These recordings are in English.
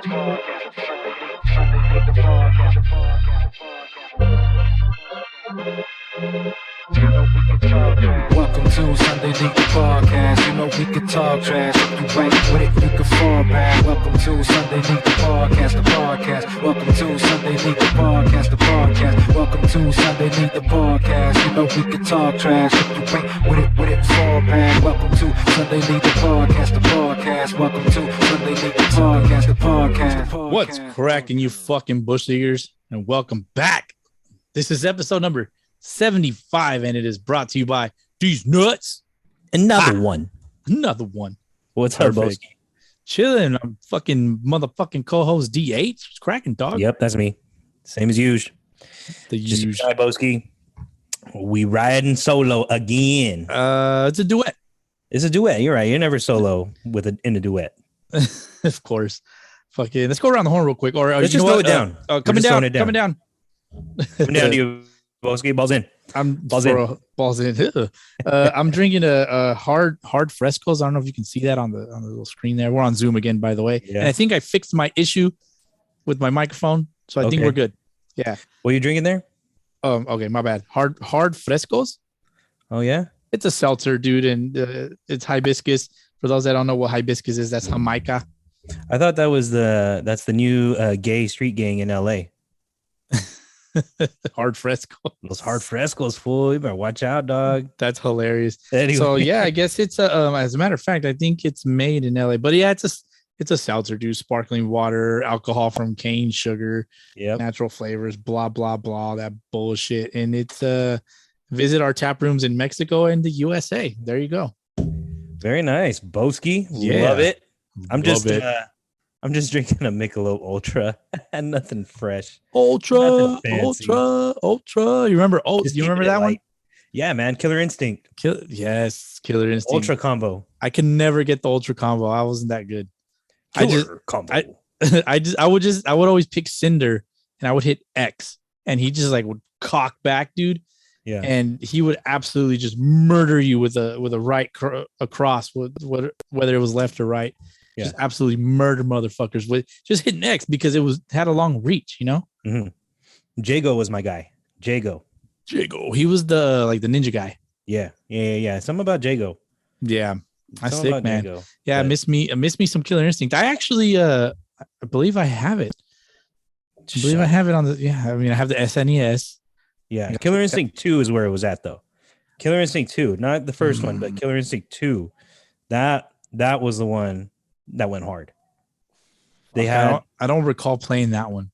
Welcome to Sunday League Podcast. You know we can talk trash. If you ain't with it, you can fall back. Welcome to Sunday League Podcast, the podcast. Welcome to Sunday League Podcast, the podcast. Welcome to Sunday League Podcast. You know we can talk trash. If you ain't with it, fall back. Welcome to Sunday League Podcast, the podcast. Welcome to Sunday League Podcast, the podcast. What's cracking, you fucking bush leaguers? And welcome back. This is episode number 75, and it is brought to you by These Nuts. Another one. What's up, Bowski? Chilling. I'm fucking motherfucking co-host DH. It's cracking, dog. Yep, that's me. Same as usual. Just Bowski. We riding solo again. It's a duet. It's a duet. You're right. You're never solo in a duet. Of course. Fucking. Let's go around the horn real quick. Or let's just slow it down. Coming down to you, Bowski. Balls in. Balls in. I'm drinking a hard frescoes. I don't know if you can see that on the little screen there. We're on Zoom again, by the way. Yeah. And I think I fixed my issue with my microphone, so I think we're good. Yeah. What are you drinking there? Okay, my bad. Hard frescoes. Oh yeah. It's a seltzer, dude, and it's hibiscus. For those that don't know what hibiscus is, that's Jamaica. I thought that's the new gay street gang in LA. Hard fresco. Those hard frescoes, fool. You better watch out, dog. That's hilarious. Anyway. So yeah, I guess it's as a matter of fact, I think it's made in LA. But yeah, it's a seltzer, dude. Sparkling water, alcohol from cane sugar, natural flavors, blah blah blah, that bullshit. And it's visit our tap rooms in Mexico and the USA. There you go. Very nice, Bowski. Yeah. Love it. I'm just drinking a Michelob Ultra and nothing fresh. Ultra. You remember? You remember that one? Yeah, man. Killer Instinct. Killer Instinct. Ultra combo. I can never get the Ultra combo. I wasn't that good. Combo. I would always pick Cinder and I would hit X and he just like would cock back, dude. Yeah. And he would absolutely just murder you with a right across, whether it was left or right. Yeah. Just absolutely murder motherfuckers with just hitting X because it had a long reach, you know. Mm-hmm. Jago was my guy. Jago. He was the ninja guy. Yeah. Something about Jago. Yeah, I sick, man. Jago, yeah, I miss me some Killer Instinct. I actually I believe I have it. I have it on the. Yeah, I mean I have the SNES. Yeah, Killer Instinct 2 is where it was at though. Killer Instinct 2, not the first one, but Killer Instinct 2. That was the one that went hard. I don't recall playing that one.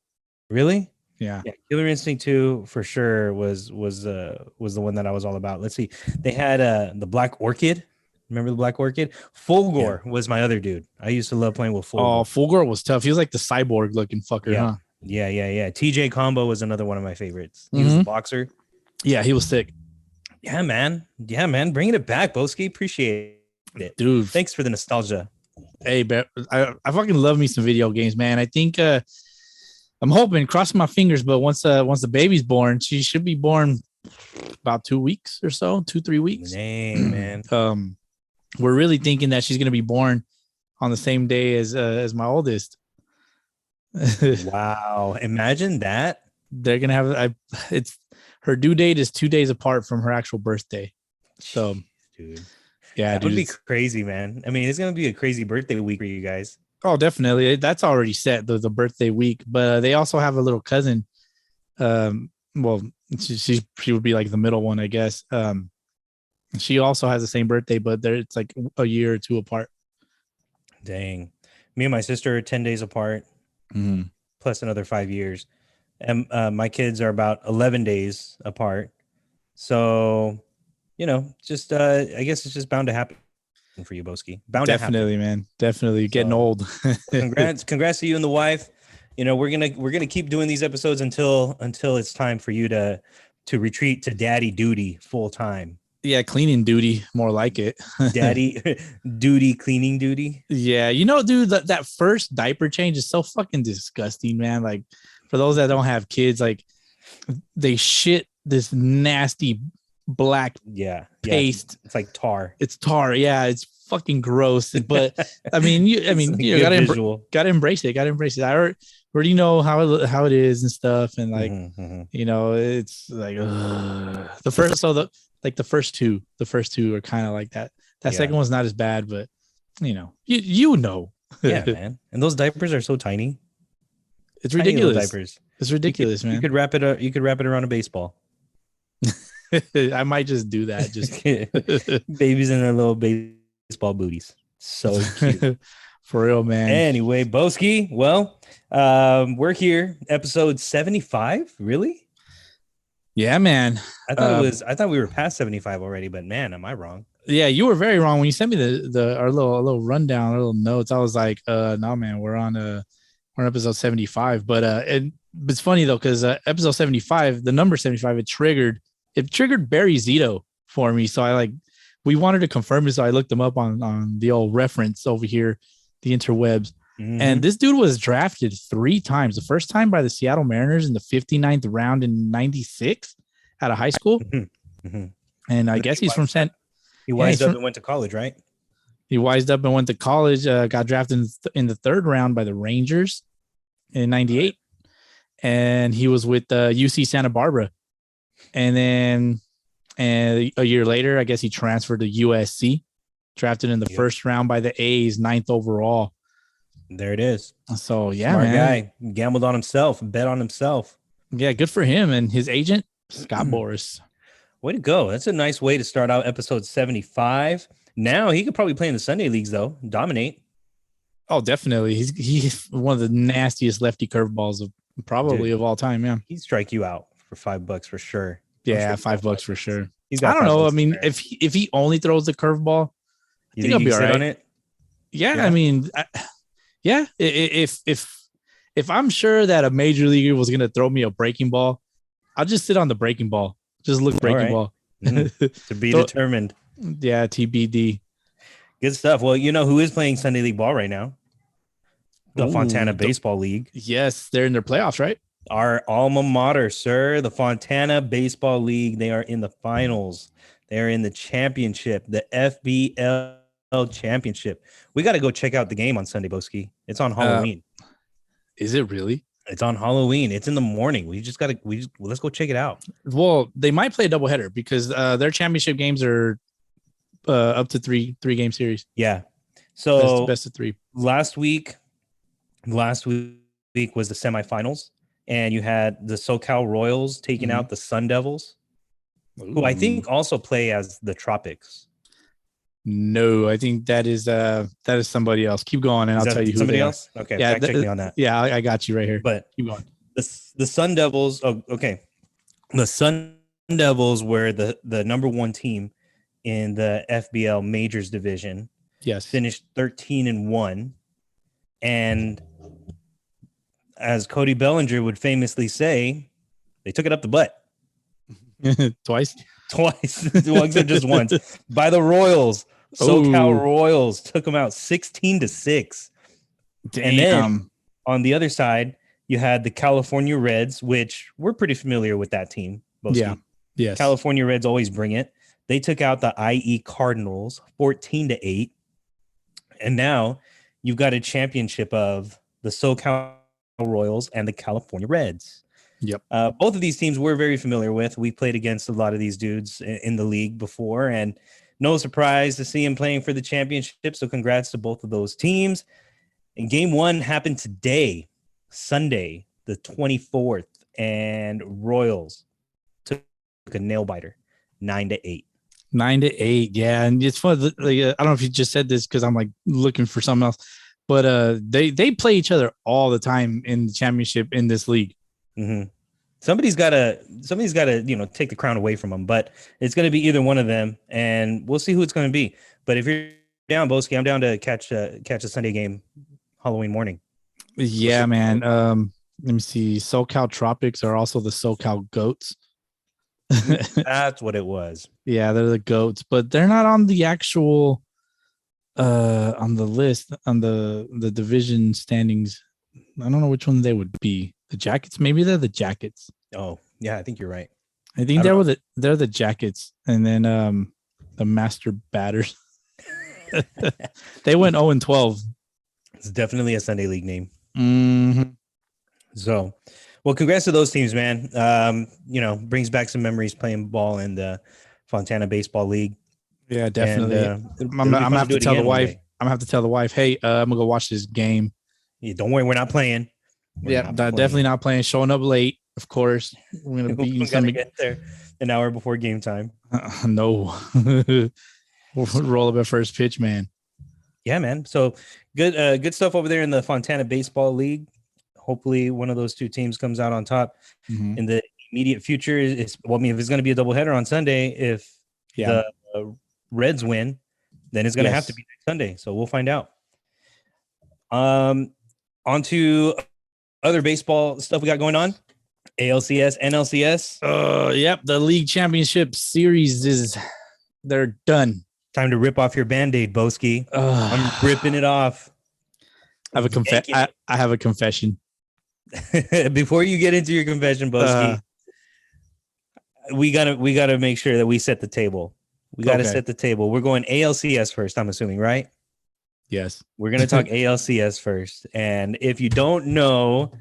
Really? Yeah. Killer Instinct 2 for sure was the one that I was all about. Let's see. They had the Black Orchid. Remember the Black Orchid? Fulgor was my other dude. I used to love playing with Fulgor. Oh, Fulgor was tough. He was like the cyborg looking fucker, huh? Yeah. TJ Combo was another one of my favorites. He was a boxer. Yeah, he was sick. Yeah, man. Bringing it back, Bowski. Appreciate it, dude. Thanks for the nostalgia. Hey, I fucking love me some video games, man. I think I'm hoping, crossing my fingers, but once the baby's born, she should be born about 2 weeks or so, 2-3 weeks. Dang, man. We're really thinking that she's gonna be born on the same day as my oldest. Wow! Imagine that. They're gonna have her due date is 2 days apart from her actual birthday. So, dude. Yeah, that would be crazy, man. I mean, it's gonna be a crazy birthday week for you guys. Oh, definitely. That's already set, the birthday week. But they also have a little cousin. Well, she would be like the middle one, I guess. She also has the same birthday, but it's like a year or two apart. Dang. Me and my sister are 10 days apart, plus another 5 years. And my kids are about 11 days apart. So, just I guess it's just bound to happen for you, Bowski. Definitely, man. Definitely getting old. congrats to you and the wife. We're gonna keep doing these episodes until it's time for you to retreat to daddy duty full time. Yeah, cleaning duty, more like it. Daddy duty, cleaning duty. Yeah, dude, that first diaper change is so fucking disgusting, man. Like, for those that don't have kids, like, they shit this nasty black paste. It's like tar. It's tar. Yeah, it's fucking gross. But I mean, you gotta embrace it. I already know how it is and stuff, and like it's like the first two are kind of like that. That second one's not as bad, but you know. Yeah, man. And those diapers are so tiny. It's ridiculous. Diapers. It's ridiculous, man. You could wrap it. You could wrap it around a baseball. I might just do that. Just babies in their little baseball booties. So cute. For real, man. Anyway, Bowski. Well, we're here, episode 75. Really? Yeah, man. I thought we were past 75 already, but man, am I wrong? Yeah, you were very wrong when you sent me our little rundown, our little notes. I was like, no, man, we're on episode 75. But it's funny though, because episode 75, the number 75, it triggered Barry Zito for me. So we wanted to confirm it, so I looked him up on the old reference over here, the interwebs. And this dude was drafted 3 times. The first time by the Seattle Mariners in the 59th round in 96 out of high school. And I guess he's from He wised up and went to college, right? He wised up and went to college, got drafted in the 3rd round by the Rangers in 98. And he was with UC Santa Barbara. And then a year later, I guess he transferred to USC, drafted in the 1st round by the A's, 9th overall. There it is. So, yeah, Smart man. guy. Gambled on himself, bet on himself. Yeah, good for him. And his agent, Scott Boras. Way to go. That's a nice way to start out episode 75. Now he could probably play in the Sunday leagues, though. Dominate. Oh, definitely. He's one of the nastiest lefty curveballs of all time, man. He'd strike you out for $5 for sure. Yeah, $5 for sure. I don't know. I mean, if he only throws the curveball, I think I'll be all right on it. Yeah, I mean, if I'm sure that a major leaguer was gonna throw me a breaking ball, I'll just sit on the breaking ball. Just look breaking ball. To be determined. Yeah, TBD. Good stuff. Well, you know who is playing Sunday League ball right now? The Fontana Baseball League. Yes, they're in their playoffs, right? Our alma mater, sir. The Fontana Baseball League. They are in the finals. They are in the championship, the FBL championship. We got to go check out the game on Sunday, Bowski. It's on Halloween. Is it really? It's on Halloween. It's in the morning. Let's go check it out. Well, they might play a doubleheader because their championship games are up to three game series. Yeah. So best of 3. Last week was the semifinals, and you had the SoCal Royals taking out the Sun Devils, who I think also play as the Tropics. No, I think that is somebody else. Keep going, and I'll tell you who somebody they else. Are. Okay, yeah, check me on that. Yeah, I got you right here. But keep going. The Sun Devils. Oh, okay. The Sun Devils were the number 1 team in the FBL Majors division. Yes, finished 13-1, and as Cody Bellinger would famously say, they took it up the butt. Twice. Well, except just once by the Royals. SoCal Royals took them out 16-6. Damn. And then on the other side, you had the California Reds, which we're pretty familiar with that team. Bowski. Yeah. Yes. California Reds always bring it. They took out the IE Cardinals 14-8. And now you've got a championship of the SoCal Royals and the California Reds. Yep. Both of these teams we're very familiar with. We played against a lot of these dudes in the league before, and no surprise to see him playing for the championship. So congrats to both of those teams. And game 1 happened today, Sunday, the 24th, and Royals took a nail biter, 9-8. 9-8. Yeah. And it's fun. I don't know if you just said this because I'm like looking for something else, but they play each other all the time in the championship in this league. Mm-hmm. Somebody's got to, take the crown away from them, but it's going to be either one of them, and we'll see who it's going to be. But if you're down, Bowski, I'm down to catch a Sunday game Halloween morning. Yeah, man. Let me see. SoCal Tropics are also the SoCal Goats. That's what it was. Yeah, they're the Goats, but they're not on the actual on the list on the division standings. I don't know which one they would be. The Jackets, maybe they're the Jackets. Oh, yeah, I think you're right. I think they're the Jackets, and then the Master Batters. They went 0-12. It's definitely a Sunday League name. Mm-hmm. So, well, congrats to those teams, man. Brings back some memories playing ball in the Fontana Baseball League. Yeah, definitely. And, I'm gonna have to tell the wife. I'm gonna have to tell the wife, hey, I'm gonna go watch this game. Yeah, don't worry, we're not playing. Definitely not playing. Showing up late, of course. We're gonna be gonna get there an hour before game time. No, we'll roll up at first pitch, man. Yeah, man. So good stuff over there in the Fontana Baseball League. Hopefully, one of those two teams comes out on top in the immediate future. If it's going to be a doubleheader on Sunday, if the Reds win, then it's going to have to be next Sunday. So we'll find out. On to other baseball stuff we got going on. ALCS, NLCS. Yep. The league championship series they're done. Time to rip off your Band-Aid, Bowski. I'm ripping it off. I have a confession. Before you get into your confession, Bowski, we gotta make sure that we set the table. We gotta set the table. We're going ALCS first, I'm assuming, right? Yes. We're gonna talk ALCS first. And if you don't know,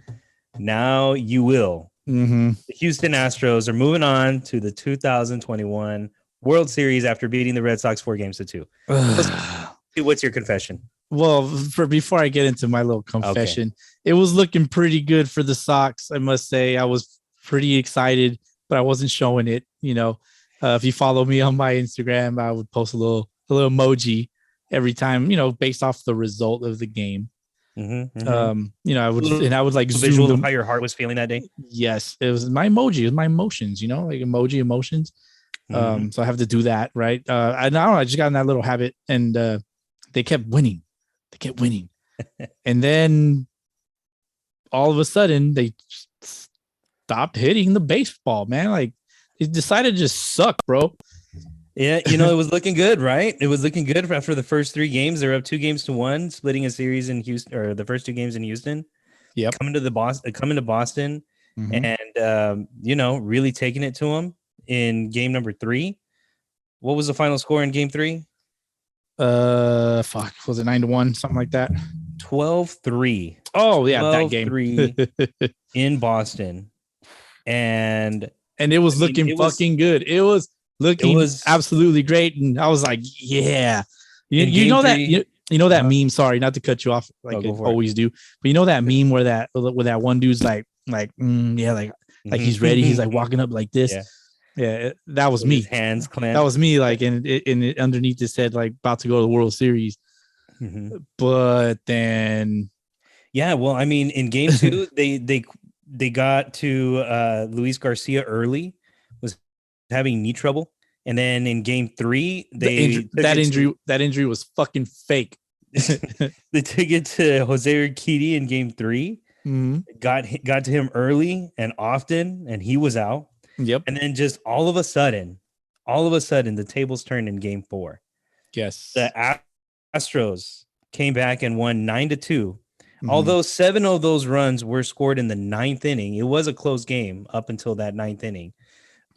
now you will. Mm-hmm. The Houston Astros are moving on to the 2021 World Series after beating the Red Sox 4-2. What's your confession? Well, before I get into my little confession, it was looking pretty good for the Sox. I must say, I was pretty excited, but I wasn't showing it. If you follow me on my Instagram, I would post a little emoji every time, based off the result of the game. Mm-hmm. I would like visual of how your heart was feeling that day. Yes, it was my emoji, it was my emotions, like emotions. So I have to do that, right? I just got in that little habit, and they kept winning. And then all of a sudden they stopped hitting the baseball, man. Like, it decided to just suck, bro. Yeah, it was looking good, right? It was looking good after the first 3 games. They're up 2-1, splitting a series in Houston, or the first 2 games in Houston. Yeah, coming to Boston, and really taking it to them in game number 3. What was the final score in game 3? Was it 9-1, something like that? 12-3. Oh yeah, that game 3 in Boston, and it was looking fucking good. It was looking absolutely great, and I was like, yeah, you know that meme. Sorry, not to cut you off, like I always do, but you know that meme where that one dude's like he's ready. He's like walking up like this. Yeah, that was me. His hands clamped. That was me. Like, and it underneath it said like about to go to the World Series. But then, well, I mean, in game 2, they got to Luis Garcia early, was having knee trouble, and then in game 3, that injury was fucking fake. They took it to Jose Urquidy in game 3. Got to him early and often, and he was out. Yep. And then just all of a sudden, the tables turned in game 4. Yes. The Astros came back and won 9-2. Although 7 of those runs were scored in the 9th inning, it was a close game up until that 9th inning.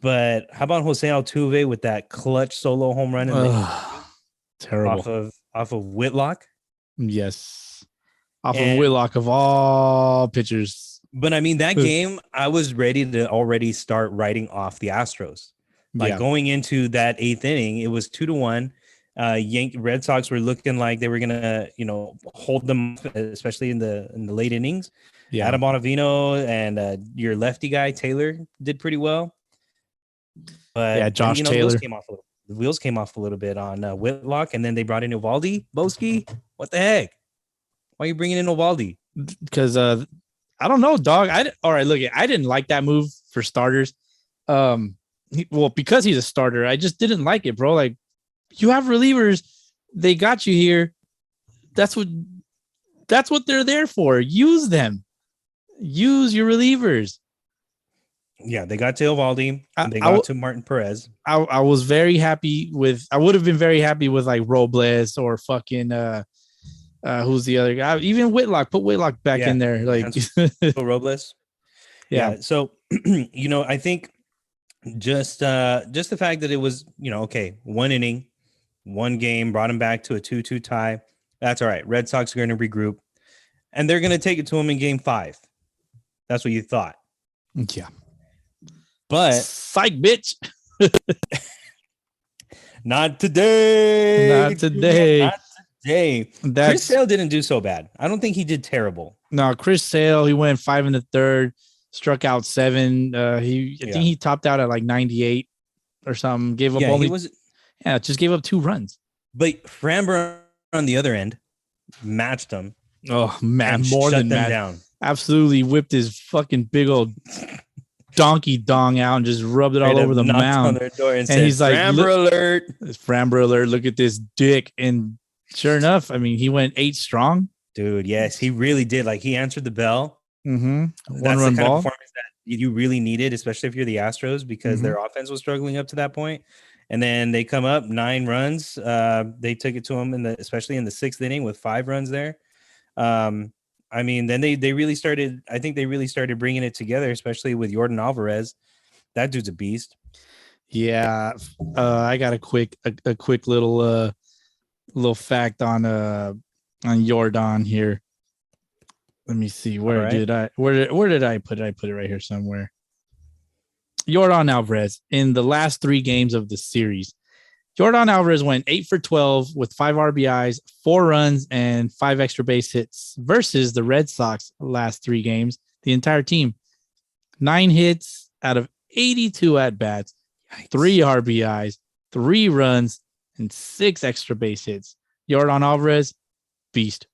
But how about Jose Altuve with that clutch solo home run? Terrible. Off of Whitlock? Yes. Of Whitlock of all pitchers. But I mean, that game, I was ready to already start writing off the Astros. Going into that 8th inning, it was 2-1. Red Sox were looking like they were gonna, hold them, especially in the late innings. Yeah, Adam Ottavino and your lefty guy Taylor did pretty well. But Josh Taylor. The wheels came off a little bit on Whitlock, and then they brought in Eovaldi. Bowski, what the heck? Why are you bringing in Eovaldi? Because I don't know, dog. I didn't like that move for starters. Because he's a starter, I just didn't like it, bro. Like, you have relievers, they got you here. That's what they're there for. Use them. Use your relievers. Yeah, they got to Eovaldi, and they got to Martin Perez. I was very happy with. I would have been very happy with like Robles or fucking who's the other guy? Even Whitlock. Put Whitlock back in there. Like Robles. Yeah. So I think just the fact that it was 1 inning, one game, brought them back to a 2-2 tie. That's all right. Red Sox are going to regroup, and they're going to take it to them in game 5. That's what you thought. Yeah. But psych, bitch. Not today. Not today. Not today. Chris Sale didn't do so bad. I don't think he did terrible. No, Chris Sale, he went 5 in the third, struck out 7. I think he topped out at like 98 or something. Gave up just gave up 2 runs. But Framber on the other end matched him. Oh man, more than that. Down. Absolutely whipped his fucking big old donkey dong out and just rubbed it all over the mound. On their door and said, he's like, Framber alert. Framber alert. Look at this dick. And sure enough, I mean, he went 8 strong. Dude, yes, he really did. Like, he answered the bell. Mm-hmm. That's the kind of performance that you really needed, especially if you're the Astros, because their offense was struggling up to that point. And then they come up 9 runs. They took it to them especially in the 6th inning with 5 runs there. I mean, then they really started. I think they really started bringing it together, especially with Yordan Alvarez. That dude's a beast. Yeah, I got a quick little fact on Yordan here. Let me see. Where did I put it? I put it right here somewhere. Yordan Alvarez in the last 3 games of the series. Yordan Alvarez went 8 for 12 with 5 RBIs, 4 runs, and 5 extra base hits versus the Red Sox last 3 games. The entire team, 9 hits out of 82 at bats, 3 RBIs, 3 runs, and 6 extra base hits. Yordan Alvarez, beast.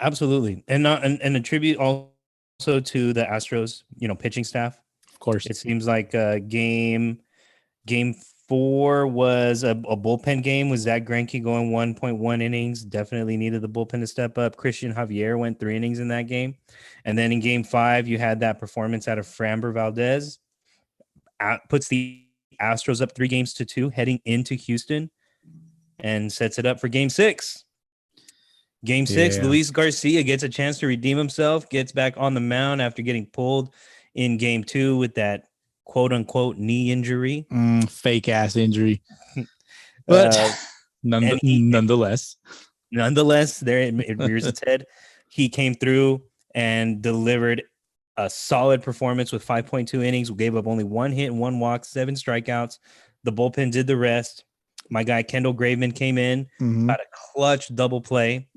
Absolutely, and a tribute also to the Astros, pitching staff. Of course, it seems like game 4 was a bullpen game with Zach Greinke going 1.1 innings. Definitely needed the bullpen to step up. Christian Javier went 3 innings in that game. And then in game 5, you had that performance out of Framber Valdez. Puts the Astros up 3-2 heading into Houston and sets it up for game 6. Game 6, Luis Garcia gets a chance to redeem himself, gets back on the mound after getting pulled in game 2 with that quote unquote knee injury, fake ass injury, but nonetheless, there it rears its head. He came through and delivered a solid performance with 5.2 innings. We gave up only 1 hit and 1 walk, 7 strikeouts. The bullpen did the rest. My guy Kendall Graveman came in, had a clutch double play.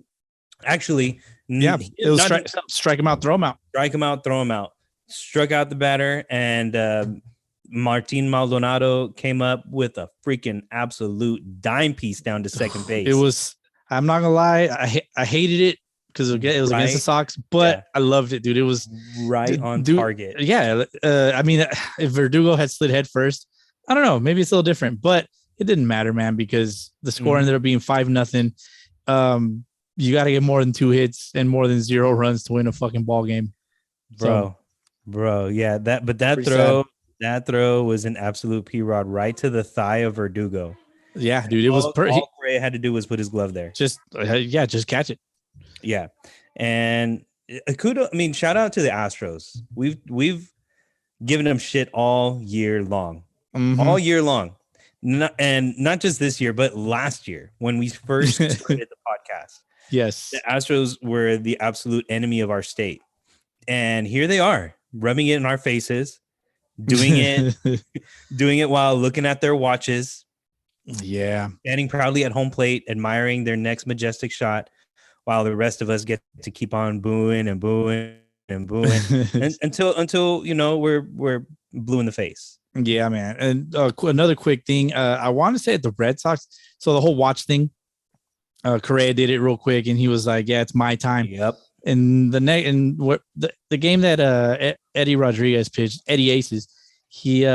Actually, it was strike him out, throw him out. Strike him out, throw him out. Struck out the batter, and Martin Maldonado came up with a freaking absolute dime piece down to second base. It was, I'm not gonna lie, I hated it because it was against the Sox, but I loved it, dude. It was right on target. Yeah, I mean, if Verdugo had slid head first, I don't know, maybe it's a little different, but it didn't matter, man, because the score ended up being 5-0. You got to get more than 2 hits and more than 0 runs to win a fucking ball game, bro. Yeah, that throw was an absolute P-Rod right to the thigh of Verdugo. Yeah, dude, it was all Correa had to do was put his glove there. Just catch it. Yeah, and shout out to the Astros. We've given them shit all year long, all year long, not just this year, but last year when we first started the podcast. Yes, the Astros were the absolute enemy of our state, and here they are, rubbing it in our faces, doing it while looking at their watches. Yeah, standing proudly at home plate, admiring their next majestic shot, while the rest of us get to keep on booing and booing and booing until we're blue in the face. Yeah, man. And another quick thing, I want to say at the Red Sox. So the whole watch thing. Correa did it real quick, and he was like, "Yeah, it's my time." Yep. And the game that Eddie Rodriguez pitched, Eddie Aces, he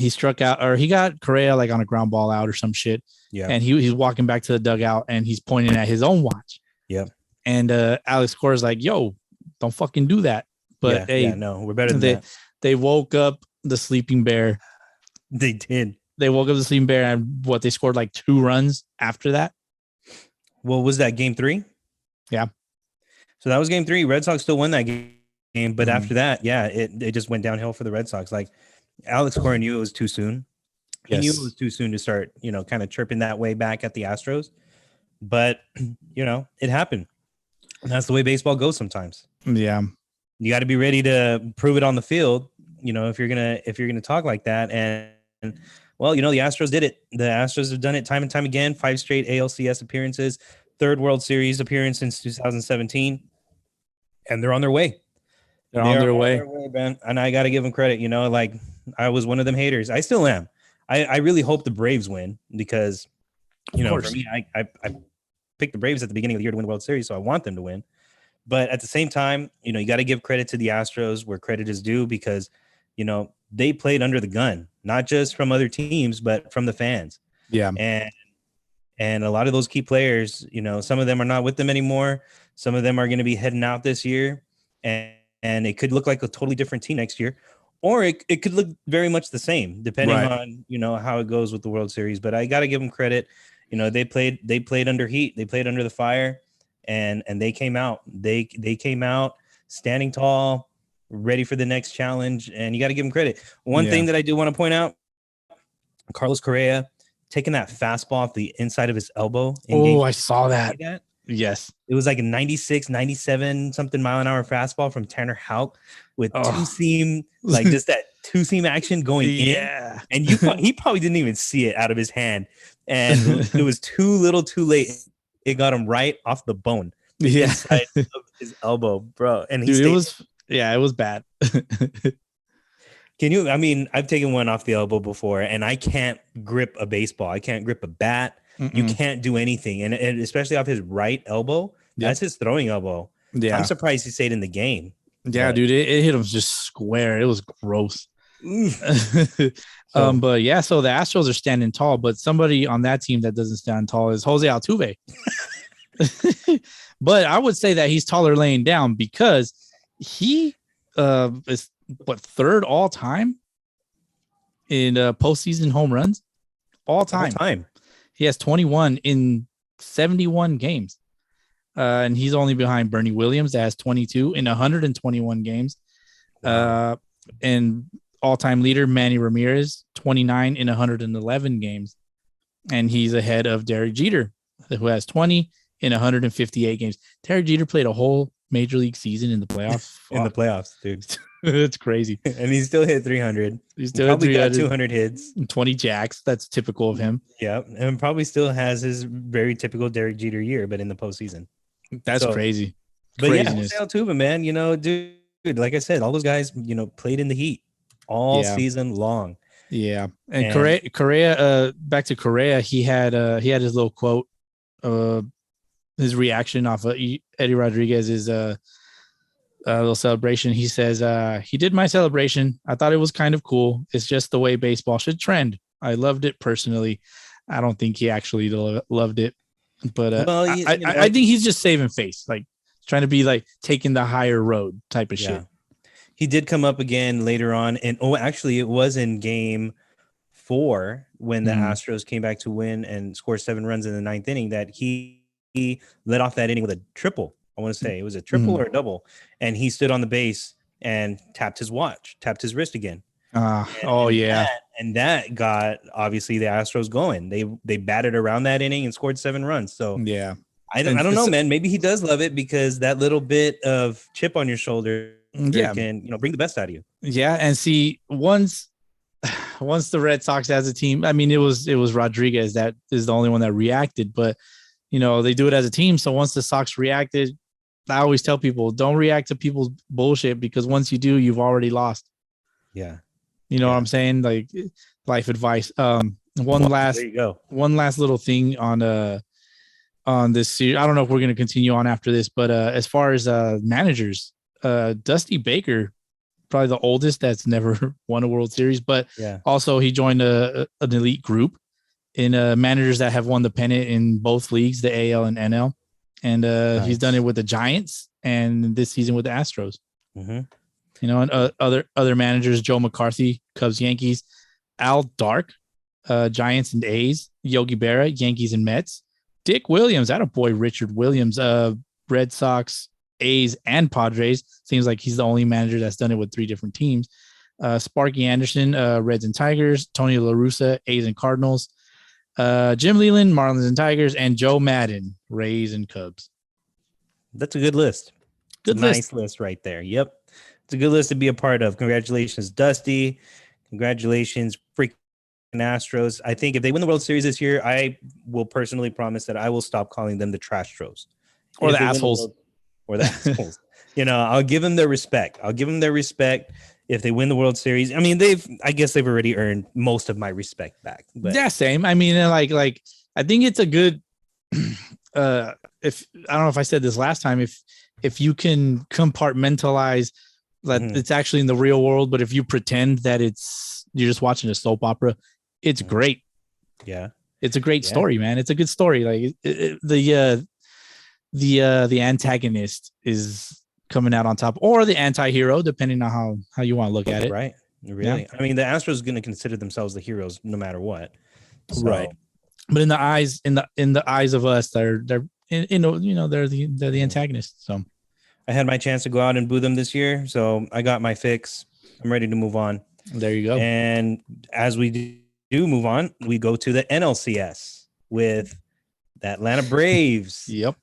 struck out, or he got Correa like on a ground ball out or some shit. Yeah. And he's walking back to the dugout, and he's pointing at his own watch. Yep. And Alex Cora's like, "Yo, don't fucking do that." But no, we're better than that. They woke up the sleeping bear. They did. They woke up the sleeping bear, and they scored like 2 runs after that. What was that, game 3? Yeah. So that was game 3. Red Sox still won that game, but after that, it just went downhill for the Red Sox. Like, Alex Cora knew it was too soon. He knew it was too soon to start, kind of chirping that way back at the Astros. But, it happened. And that's the way baseball goes sometimes. Yeah. You got to be ready to prove it on the field, if you're gonna talk like that. And well, the Astros did it. The Astros have done it time and time again. 5 straight ALCS appearances, 3rd World Series appearance since 2017, and they're on their way. They're on their way, man. And I got to give them credit. Like I was one of them haters. I still am. I really hope the Braves win because, for me, I picked the Braves at the beginning of the year to win the World Series, so I want them to win. But at the same time, you got to give credit to the Astros where credit is due because, they played under the gun, not just from other teams, but from the fans. Yeah. And a lot of those key players, some of them are not with them anymore. Some of them are going to be heading out this year. And it could look like a totally different team next year. Or it could look very much the same, depending on, how it goes with the World Series. But I got to give them credit. They played under heat. They played under the fire. And they came out. They came out standing tall, ready for the next challenge. And you got to give them credit. One thing that I do want to point out, Carlos Correa taking that fastball off the inside of his elbow. I saw that. Yes. It was like a 96, 97 something mile an hour fastball from Tanner Houck with two-seam, like just that two-seam action going in. And he probably didn't even see it out of his hand. And it was too little too late. It got him right off the bone. Inside of his elbow, bro. And it was bad. I've taken one off the elbow before and I can't grip a baseball. I can't grip a bat. You can't do anything. And especially off his right elbow, that's his throwing elbow. Yeah. I'm surprised he stayed in the game. Yeah, dude, it hit him just square. It was gross. But yeah, so the Astros are standing tall, but somebody on that team that doesn't stand tall is Jose Altuve. But I would say that he's taller laying down because he is 3rd all time in postseason home runs all time. He has 21 in 71 games. And he's only behind Bernie Williams that has 22 in 121 games. And all-time leader Manny Ramirez, 29 in 111 games. And he's ahead of Derek Jeter, who has 20 in 158 games. Derek Jeter played a whole major league season in the playoffs. In the playoffs, dude. It's crazy. And he still hit 300. He still probably got 200 hits. 20 jacks. That's typical of him. Yeah. And probably still has his very typical Derek Jeter year, but in the postseason. That's crazy. But Jose Altuve, man, dude, like I said, all those guys, played in the heat all season long. Yeah. And Correa, back to Correa, he had his little quote, his reaction off of Eddie Rodriguez's little celebration. He says, he did my celebration. I thought it was kind of cool. It's just the way baseball should trend. I loved it personally. I don't think he actually loved it, but I think he's just saving face, like trying to be like taking the higher road type of shit. He did come up again later on. And actually it was in game 4 when the Astros came back to win and score 7 runs in the 9th inning that he led off that inning with a triple. I want to say it was a triple or a double. And he stood on the base and tapped his wrist again. And that got obviously the Astros going. They batted around that inning and scored 7 runs. So I don't know, man. Maybe he does love it because that little bit of chip on your shoulder can bring the best out of you. Yeah, and see once the Red Sox as a team, I mean it was Rodriguez that is the only one that reacted, but they do it as a team. So once the Sox reacted, I always tell people don't react to people's bullshit because once you do, you've already lost. Yeah. What I'm saying? Like life advice. One last little thing on this series. I don't know if we're going to continue on after this, but as far as managers, Dusty Baker, probably the oldest that's never won a World Series, but also he joined an elite group in managers that have won the pennant in both leagues, the AL and NL. And he's done it with the Giants and this season with the Astros. And other managers, Joe McCarthy, Cubs, Yankees, Al Dark, Giants and A's, Yogi Berra, Yankees and Mets, Dick Williams, attaboy Richard Williams, Red Sox, A's, and Padres. Seems like he's the only manager that's done it with 3 different teams. Sparky Anderson, Reds and Tigers, Tony La Russa, A's and Cardinals, Jim Leland, Marlins and Tigers, and Joe Madden, Rays and Cubs. That's a good list. Good nice list right there. Yep. It's a good list to be a part of. Congratulations, Dusty. Congratulations, freaking Astros. I think if they win the World Series this year, I will personally promise that I will stop calling them the Trash Tros. Or the assholes. Or the assholes. I'll give them their respect. If they win the World Series. I mean, I guess they've already earned most of my respect back. But yeah, same. I mean, like I think it's a good if I don't know if I said this last time, if you can compartmentalize that it's actually in the real world, but if you pretend that you're just watching a soap opera, it's great. Yeah. It's a great story, man. It's a good story. Like the antagonist is coming out on top, or the anti-hero, depending on how you want to look at it. Right. Really. Yeah. I mean, the Astros going to consider themselves the heroes no matter what. So. Right. But in the eyes of us, they're they're the antagonists. So I had my chance to go out and boo them this year, so I got my fix. I'm ready to move on. There you go. And as we do move on, we go to the NLCS with the Atlanta Braves. Yep.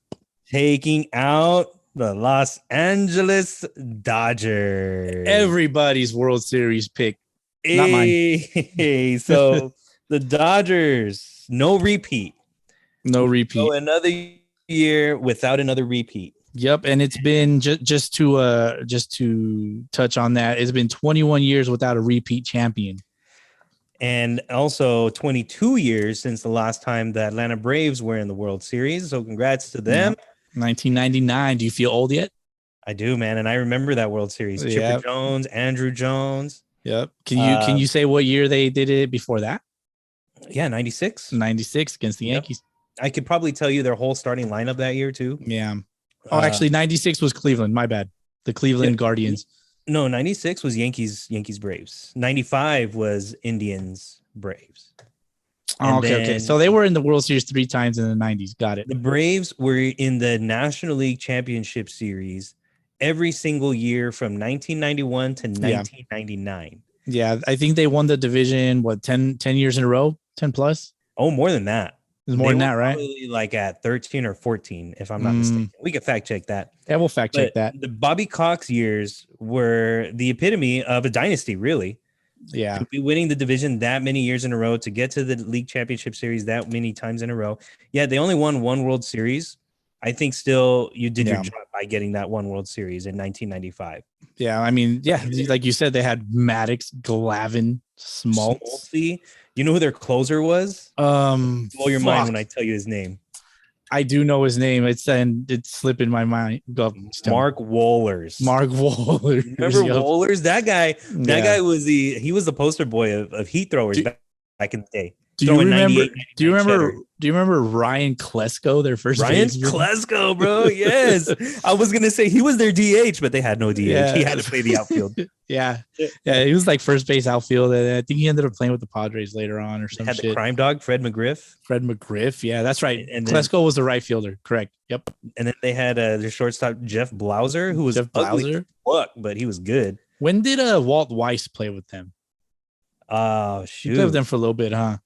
Taking out the Los Angeles Dodgers. Everybody's World Series pick. Not mine. So the Dodgers, no repeat. So another year without another repeat. Yep, and it's been just to touch on that. It's been 21 years without a repeat champion, and also 22 years since the last time the Atlanta Braves were in the World Series. So congrats to them. 1999. Do you feel old yet? I do, man, and I remember that World Series. Chipper Jones, Andrew Jones. Yep. Can you say what year they did it before that? Yeah, 96. 96 against the Yankees. I could probably tell you their whole starting lineup that year too. Yeah. Oh, actually, 96 was Cleveland. My bad. The Cleveland Guardians. No, 96 was Yankees Braves. 95 was Indians Braves. Oh, okay. So they were in the World Series 3 times in the 90s. Got it. The Braves were in the National League Championship Series every single year from 1991 to 1999. Yeah, I think they won the division, 10 years in a row? 10 plus? Oh, more than that. It's more than that, right? Probably like at 13 or 14, if I'm not mistaken. We can fact check that. Yeah, we'll fact check that. The Bobby Cox years were the epitome of a dynasty, really. Yeah. To be winning the division that many years in a row, to get to the League Championship Series that many times in a row. Yeah, they only won one World Series. I think still you did your job by getting that one World Series in 1995. Yeah, I mean, like you said, they had Maddox, Glavine, Smoltz. You know who their closer was? Blow your mind when I tell you his name. I do know his name. It's slipping my mind. Mark Wohlers. Remember Wohlers? That guy was the poster boy of heat throwers back in the day. Do you remember Ryan Klesko, their first Ryan Klesko, bro? Yes. I was gonna say he was their DH, but they had no DH. Yeah. He had to play the outfield. yeah, he was like first base outfield, and I think he ended up playing with the Padres later on or something. The crime dog, Fred McGriff. Yeah, that's right. And Klesko was the right fielder. Correct. Yep. And then they had their shortstop Jeff Blauser, who was ugly, but he was good. When did Walt Weiss play with them? Oh shoot, he played with them for a little bit, huh?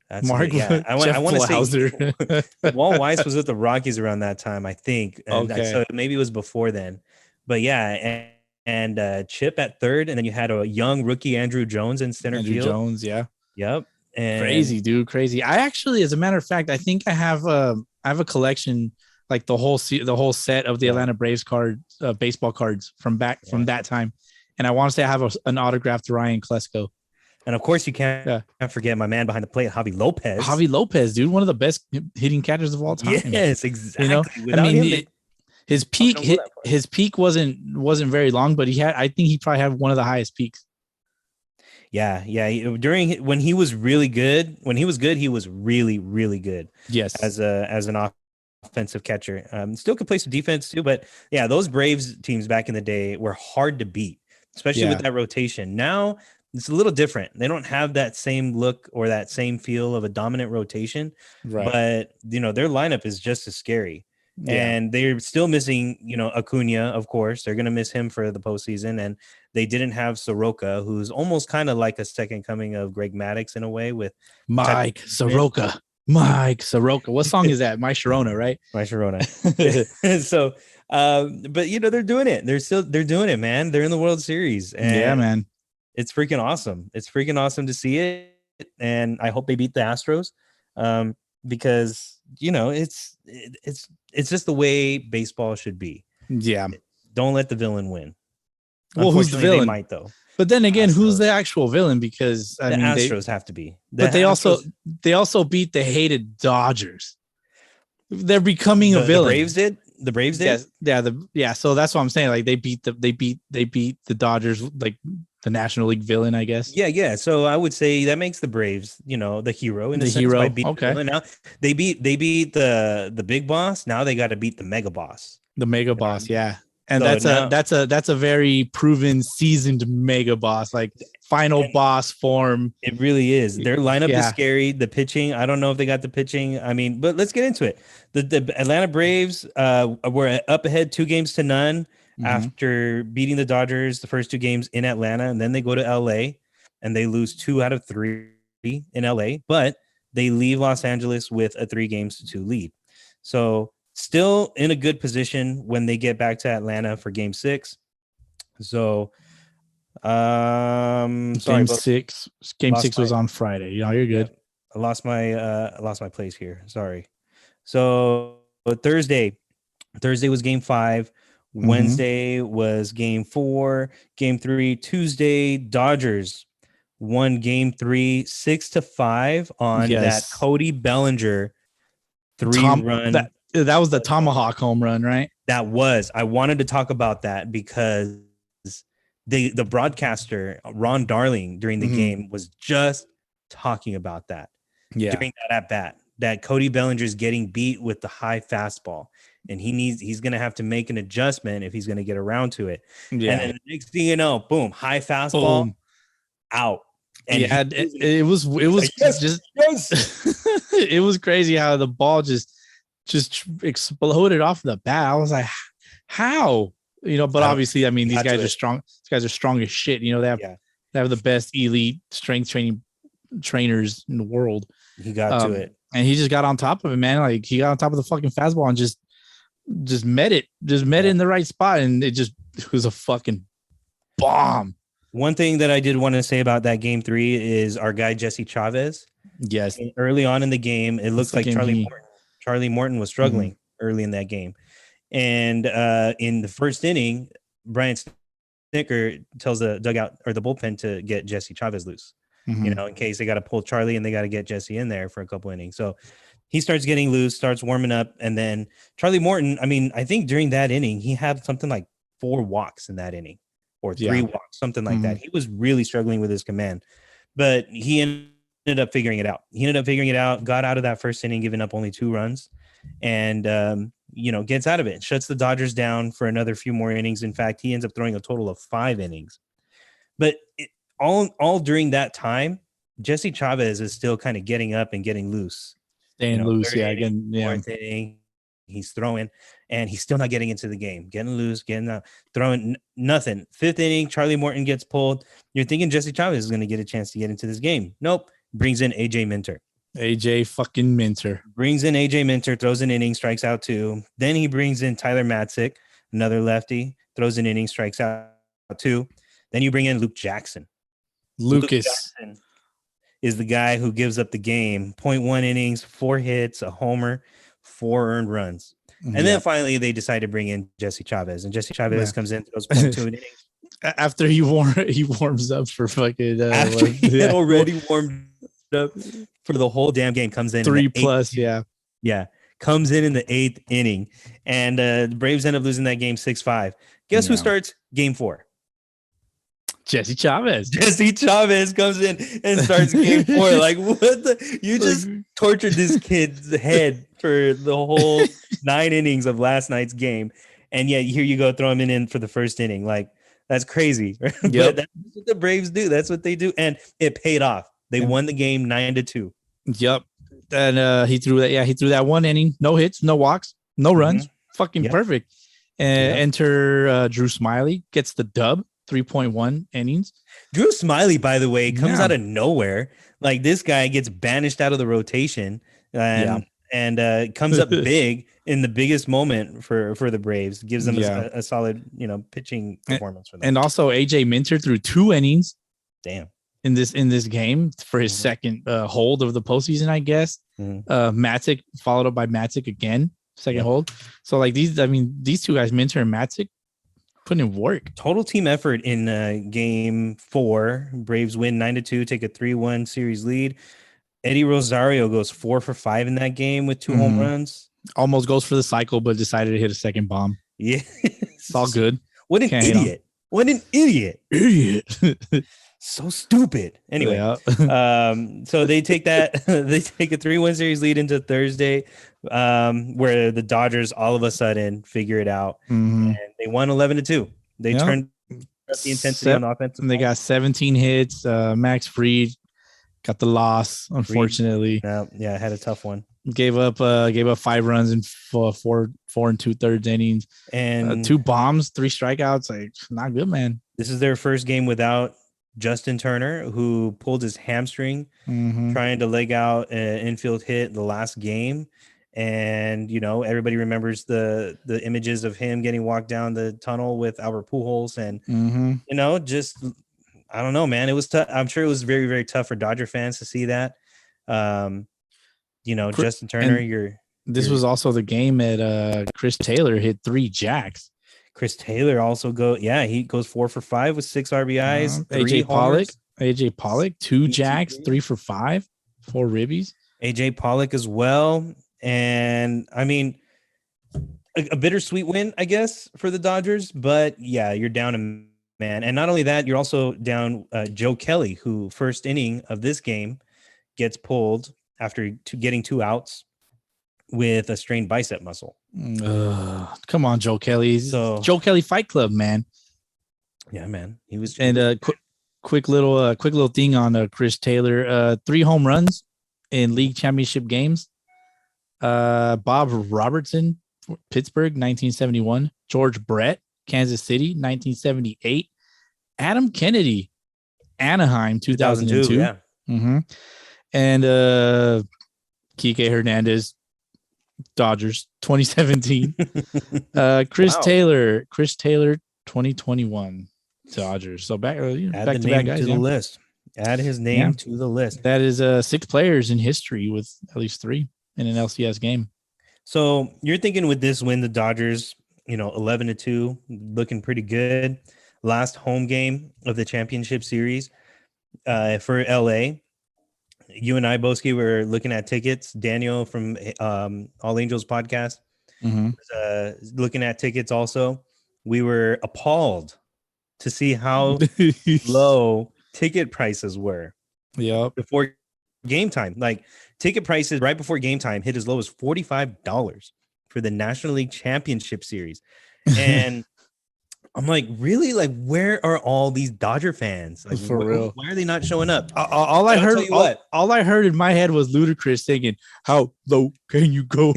That's Mark. Yeah, I want to say Walt Weiss was with the Rockies around that time, I think. And so maybe it was before then. But yeah, and Chip at third, and then you had a young rookie Andrew Jones in center field. Jones, yeah. Yep. And crazy, dude, crazy. I actually, as a matter of fact, I think I have a collection, like the whole set of the Atlanta Braves baseball cards from that time. And I want to say I have an autographed Ryan Klesko. And of course, you can't forget my man behind the plate, Javi Lopez. Javi Lopez, dude, one of the best hitting catchers of all time. Yes, exactly. I mean, his peak wasn't very long, but I think he probably had one of the highest peaks. Yeah. When he was really good, he was really, really good. Yes, as an offensive catcher. Still could play some defense too, but yeah, those Braves teams back in the day were hard to beat, especially with that rotation. Now it's a little different. They don't have that same look or that same feel of a dominant rotation, but their lineup is just as scary. And they're still missing, Acuna, of course. They're going to miss him for the postseason. And they didn't have Soroka, who's almost kind of like a second coming of Greg Maddux in a way with Mike Soroka. Mike Soroka. What song is that? My Sharona, right? My Sharona. So, but they're doing it. They're doing it, man. They're in the World Series. And man. It's freaking awesome. It's freaking awesome to see it. And I hope they beat the Astros. Because it's just the way baseball should be. Yeah. Don't let the villain win. Well, who's the villain? They might though. But then again, who's the actual villain? Because the Astros have to be. They also beat the hated Dodgers. They're becoming a villain. The Braves did. Yeah. So that's what I'm saying. Like they beat the Dodgers, like the National League villain, I guess. Yeah. So I would say that makes the Braves, the hero in the sense by beating the villain. Now they beat the big boss. Now they got to beat the mega boss. The mega boss, yeah. And so that's a very proven, seasoned mega boss, like final boss form. It really is. Their lineup is scary. The pitching, I don't know if they got the pitching. I mean, but let's get into it. The Atlanta Braves were up ahead 2-0 after beating the Dodgers the first 2 games in Atlanta, and then they go to LA and they lose 2 out of 3 in LA, but they leave Los Angeles with a 3-2 lead. So still in a good position when they get back to Atlanta for Game 6. So, Game 6 was on Friday. You're good. I lost my place here. Sorry. So Thursday was Game 5. Wednesday was Game 4. Game 3 Tuesday. Dodgers won Game 3 6-5 on that Cody Bellinger 3-run. That was the tomahawk home run, right? That was. I wanted to talk about that because the broadcaster, Ron Darling, during the game was just talking about that. Yeah. During that at bat, that Cody Bellinger's getting beat with the high fastball, and he's going to have to make an adjustment if he's going to get around to it. Yeah. And then the next thing you know, boom, high fastball, out. And it was just it was crazy how the ball just exploded off the bat. I was like, how? But obviously, I mean, these guys are strong. These guys are strong as shit. They have the best elite strength training trainers in the world. He got to it. And he just got on top of it, man. Like he got on top of the fucking fastball and just met it in the right spot. And it was a fucking bomb. One thing that I did want to say about that Game 3 is our guy, Jesse Chavez. Yes. And early on in the game, it looks like Charlie Morton was struggling early in that game. And in the first inning, Brian Snitker tells the dugout or the bullpen to get Jesse Chavez loose, in case they got to pull Charlie and they got to get Jesse in there for a couple innings. So he starts getting loose, starts warming up. And then Charlie Morton, I mean, I think during that inning, he had something like 4 walks in that inning or 3 walks, something like that. He was really struggling with his command, but he ended up figuring it out. Got out of that first inning, giving up only 2 runs, and gets out of it. Shuts the Dodgers down for another few more innings. In fact, he ends up throwing a total of 5 innings. But all during that time, Jesse Chavez is still kind of getting up and getting loose, staying loose. Fourth inning, he's throwing, and he's still not getting into the game. Getting loose, getting out, throwing nothing. 5th inning, Charlie Morton gets pulled. You're thinking Jesse Chavez is going to get a chance to get into this game. Nope. Brings in AJ Minter. AJ fucking Minter. Brings in AJ Minter, throws an inning, strikes out 2. Then he brings in Tyler Matzik, another lefty, throws an inning, strikes out 2. Then you bring in Luke Jackson. Lucas Jackson is the guy who gives up the game. 0.1 innings, 4 hits, a homer, 4 earned runs. And then finally they decide to bring in Jesse Chavez. And Jesse Chavez comes in, throws 0.2 innings. After he warms up for fucking after he had already warmed up for the whole damn game, comes in 3+, comes in the 8th inning, and the Braves end up losing that game 6-5. Guess who starts Game 4? Jesse Chavez. Jesse Chavez comes in and starts Game 4. Like, what the? You just tortured this kid's head for the whole 9 innings of last night's game, and yet here you go, throw him in for the first inning. Like, that's crazy. Yep. But that's what the Braves do. That's what they do, and it paid off. They won the game 9-2. Yep. And he threw that. Yeah, he threw that 1 inning, no hits, no walks. no runs, fucking Yep. perfect. And enter Drew Smiley, gets the dub, 3.1 innings. Drew Smiley, by the way, comes Yeah. out of nowhere. Like this guy gets banished out of the rotation and comes up big in the biggest moment for the Braves. Gives them a solid, pitching performance for them. And also AJ Minter threw 2 innings. Damn. In this game for his second hold of the postseason, I guess. Matic followed up by Matic again, second hold. So like these two guys, Minter and Matic, putting in work. Total team effort in game 4. Braves win 9-2, take a 3-1 series lead. Eddie Rosario goes 4 for 5 in that game with 2 home runs. Almost goes for the cycle, but decided to hit a second bomb. Yeah, it's all good. What an idiot! What an idiot! So stupid. Anyway, so they take that. They take a 3-1 series lead into Thursday, where the Dodgers all of a sudden figure it out, and they won 11-2. They turned up the intensity on offense. And they got 17 hits. Max Fried got the loss, unfortunately. Yeah, had a tough one. Gave up 5 runs in 4 2/3 innings, and 2 bombs, 3 strikeouts. Like, not good, man. This is their first game without Justin Turner, who pulled his hamstring trying to leg out an infield hit the last game. And, everybody remembers the images of him getting walked down the tunnel with Albert Pujols. And, just, I don't know, man. It was tough. I'm sure it was very, very tough for Dodger fans to see that. Justin Turner, this was also the game at Chris Taylor hit 3 jacks. Chris Taylor also he goes 4 for 5 with 6 RBIs. AJ Pollock, 2 jacks, 3 for 5, 4 ribbies. AJ Pollock as well. And I mean, a bittersweet win, I guess, for the Dodgers. But yeah, you're down a man. And not only that, you're also down Joe Kelly, who first inning of this game gets pulled after getting 2 outs with a strained bicep muscle. Come on, Joe Kelly. So Joe Kelly Fight Club, man. Yeah, man. He was. And quick little thing on Chris Taylor. 3 home runs in league championship games. Bob Robertson, Pittsburgh, 1971. George Brett, Kansas City, 1978. Adam Kennedy, Anaheim, 2002. Yeah. And Kike Hernandez, Dodgers, 2017. Chris Taylor, 2021, Dodgers. So back to back guys to the list. Add his name to the list. That is 6 players in history with at least 3 in an LCS game. So you're thinking with this win, the Dodgers, 11-2, looking pretty good. Last home game of the championship series for LA. You and I, Bowski, were looking at tickets. Daniel from All Angels podcast was looking at tickets also. We were appalled to see how low ticket prices were. Yeah. Before game time. Like ticket prices right before game time hit as low as $45 for the National League Championship Series. And I'm like, really? Like, where are all these Dodger fans? Like, for real? Why are they not showing up? All I heard in my head was Ludacris singing, "How low can you go?"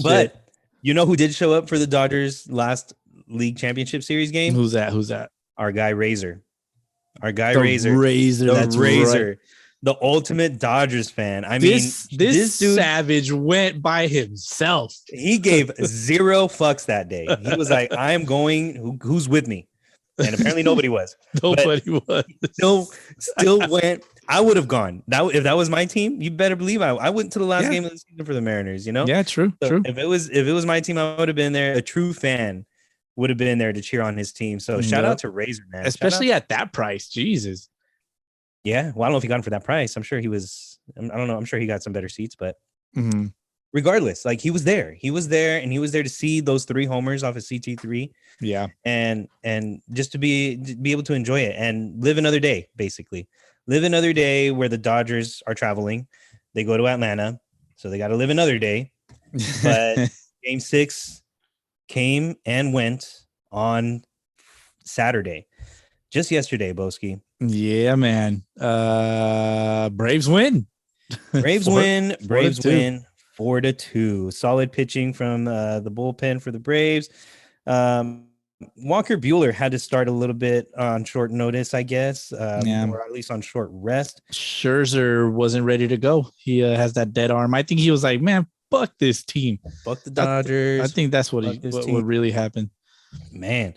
But you know who did show up for the Dodgers last League Championship Series game? Who's that? Our guy Razor. Razor. That's Razor. Right. The ultimate Dodgers fan. I mean, this dude, savage went by himself. He gave 0 fucks that day. He was like, I am going. Who's with me? And apparently nobody was. Nobody was. Still went. I would have gone. If that was my team, you better believe I went to the last game of the season for the Mariners. Yeah, true. If it was my team, I would have been there. A true fan would have been there to cheer on his team. So shout out to Razor, man. Especially at that price. Jesus. Yeah, well, I don't know if he got him for that price. I'm sure he was. I don't know. I'm sure he got some better seats, but regardless, like he was there. He was there, and he was there to see those 3 homers off of CT3. Yeah, and just to be able to enjoy it and live another day, basically live another day where the Dodgers are traveling. They go to Atlanta, so they got to live another day. But Game 6 came and went on Saturday, just yesterday, Bowski. Yeah, man. Braves win. Braves win. 4-2. Solid pitching from the bullpen for the Braves. Walker Buehler had to start a little bit on short notice, I guess, or at least on short rest. Scherzer wasn't ready to go. He has that dead arm. I think he was like, man, fuck this team. Fuck the Dodgers. I think that's what really happened. Man,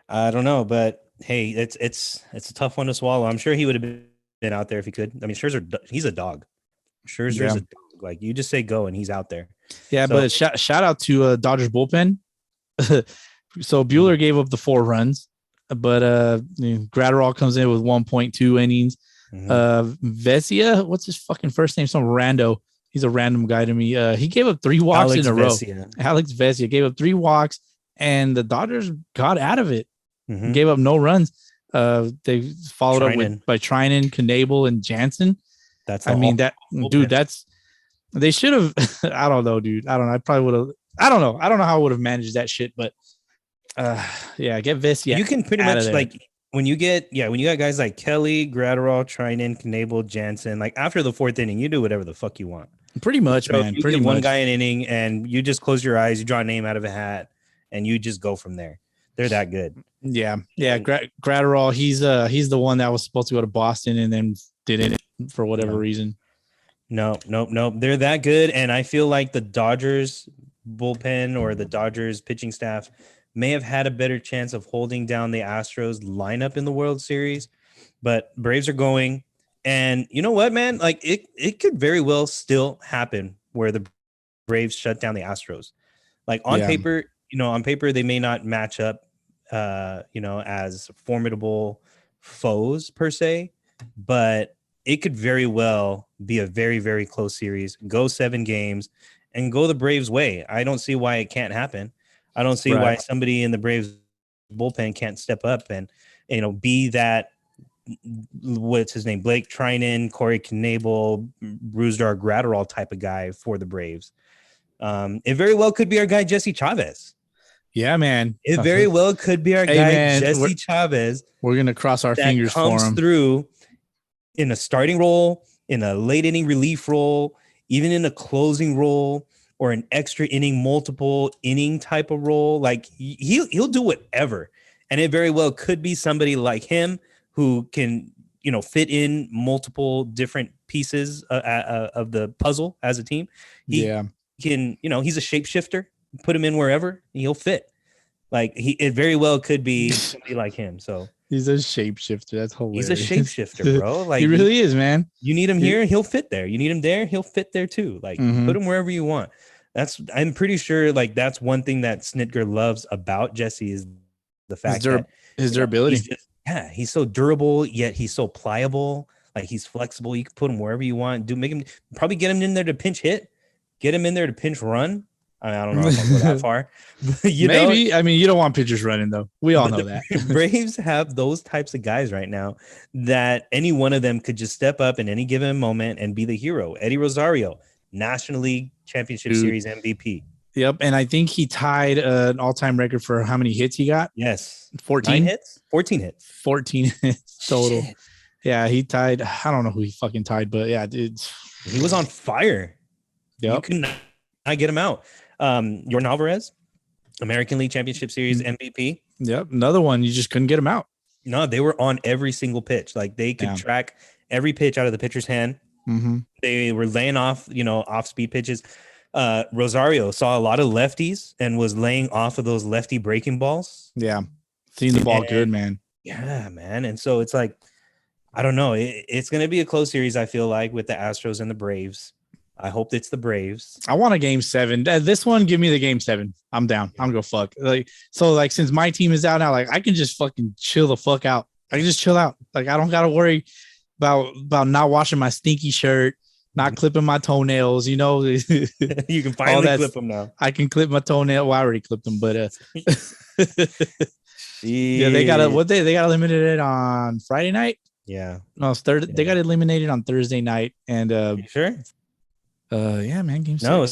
I don't know, but hey, it's a tough one to swallow. I'm sure he would have been out there if he could. I mean, Scherzer, he's a dog. Scherzer's a dog. Like, you just say go and he's out there. Yeah, so, but shout out to Dodgers bullpen. So Buehler gave up the 4 runs, but Gratterall comes in with 1.2 innings. Vesia, what's his fucking first name? Some rando. He's a random guy to me. He gave up 3 walks in a row. Alex Vesia gave up 3 walks, and the Dodgers got out of it. Gave up no runs. They followed up by Trinan, Knable, and Jansen. They should have. I don't know, dude. I don't know. I probably would have. I don't know. I don't know how I would have managed that shit, but get Vesia. You can pretty much like when you got guys like Kelly, Gratterall, Trinan, Knable, Jansen. Like after the 4th inning, you do whatever the fuck you want. Pretty much, so man. You give one guy an inning, and you just close your eyes, you draw a name out of a hat, and you just go from there. They're that good. Yeah. Gratterall, he's the one that was supposed to go to Boston and then didn't for whatever reason. No. They're that good, and I feel like the Dodgers bullpen or the Dodgers pitching staff may have had a better chance of holding down the Astros lineup in the World Series, but Braves are going, and you know what, man? Like it could very well still happen where the Braves shut down the Astros. Like on paper, they may not match up, as formidable foes per se, but it could very well be a very, very close series, go 7 games and go the Braves way. I don't see why it can't happen. I don't see why somebody in the Braves bullpen can't step up and, be that, what's his name? Blake Trinan, Corey Knable, Brusdar Gratterall type of guy for the Braves. It very well could be our guy, Jesse Chavez. Yeah, man. It very well could be our guy, Jesse Chavez. We're going to cross our fingers for him. Comes through in a starting role, in a late inning relief role, even in a closing role, or an extra inning, multiple inning type of role. Like he'll do whatever. And it very well could be somebody like him who can, fit in multiple different pieces of the puzzle as a team. He can, he's a shapeshifter. Put him in wherever, he'll fit. Like it very well could be somebody like him. So he's a shapeshifter. That's hilarious. He's a shapeshifter, bro. Like he really is, man. You need him here, he'll fit there. You need him there, he'll fit there too. Like put him wherever you want. I'm pretty sure like that's one thing that Snitker loves about Jesse is the fact that his durability. He's so durable, yet he's so pliable. Like he's flexible. You can put him wherever you want. Probably get him in there to pinch hit, get him in there to pinch run. I don't know if I'll go that far. But maybe. I mean, you don't want pitchers running though. We all know that. Braves have those types of guys right now that any one of them could just step up in any given moment and be the hero. Eddie Rosario, National League Championship Series MVP. Yep, and I think he tied an all-time record for how many hits he got. Yes, 14 hits. 14 hits. 14 hits total. Shit. Yeah, he tied. I don't know who he fucking tied, but yeah, dude, he was on fire. Yep. You could not get him out. Yordan Alvarez, American League Championship Series MVP. Yep, another one. You just couldn't get him out. No, they were on every single pitch. Like they could track every pitch out of the pitcher's hand. They were laying off, off-speed pitches. Rosario saw a lot of lefties and was laying off of those lefty breaking balls. Yeah, seeing the ball good, man. Yeah, man. And so it's like, I don't know. It's going to be a close series, I feel like, with the Astros and the Braves. I hope it's the Braves. I want a game 7. This one, give me the game 7. I'm down. I'm gonna go fuck. Since my team is out now, like I can just fucking chill the fuck out. I can just chill out. Like I don't gotta worry about not washing my stinky shirt, not clipping my toenails. You can finally clip them now. I can clip my toenail. Well, I already clipped them, but yeah, they got eliminated on Friday night. Yeah, no, it's Thursday. They got eliminated on Thursday night, and you sure? Yeah, man. Game 6. No,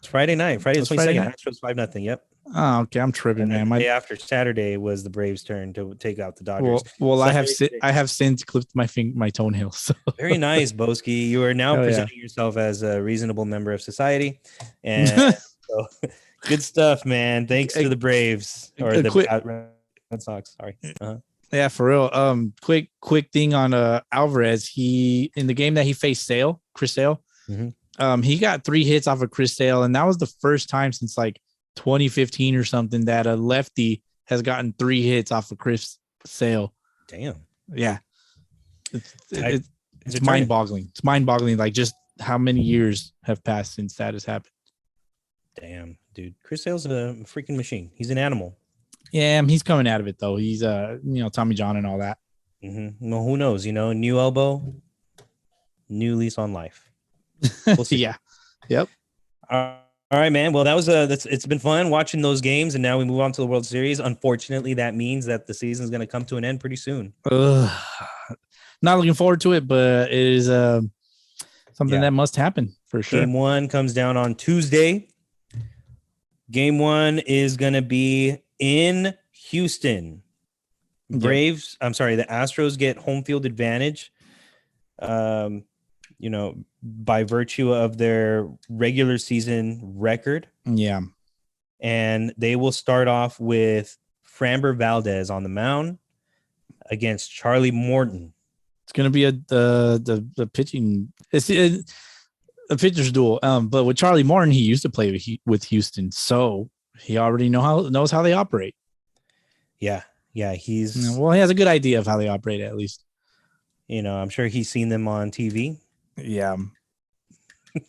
Friday night. Friday the It's Friday 22nd. night? Astros 5-0. Yep. Oh, okay. I'm tripping, And then man. the day after Saturday was the Braves' turn to take out the Dodgers. Well, I Sunday, have since clipped my toenails. So. Very nice, Bowski. You are now Hell presenting yourself as a reasonable member of society, and so good stuff, man. Thanks to the Braves or the Red Sox. Sorry. Yeah, for real. Quick thing on Alvarez. He in the game that he faced Chris Sale. He got 3 hits off of Chris Sale, and that was the first time since like 2015 or something that a lefty has gotten 3 hits off of Chris Sale. Damn. Yeah. It's mind-boggling. It's mind-boggling, like just how many years have passed since that has happened. Damn, dude. Chris Sale's a freaking machine. He's an animal. Yeah, he's coming out of it though. He's Tommy John and all that. Well, who knows? New elbow, new lease on life. We'll see. Yeah. Yep. All right, man. Well, it's been fun watching those games, and now we move on to the World Series. Unfortunately, that means that the season is going to come to an end pretty soon. Not looking forward to it, but it is something that must happen for sure. Game 1 comes down on Tuesday. Game 1 is going to be in Houston. Braves, I'm sorry, the Astros get home field advantage. By virtue of their regular season record. Yeah. And they will start off with Framber Valdez on the mound against Charlie Morton. It's going to be the pitching. It's a pitcher's duel. But with Charlie Morton, he used to play with Houston, so he already knows how they operate. Yeah. He has a good idea of how they operate, at least. I'm sure he's seen them on TV. Yeah.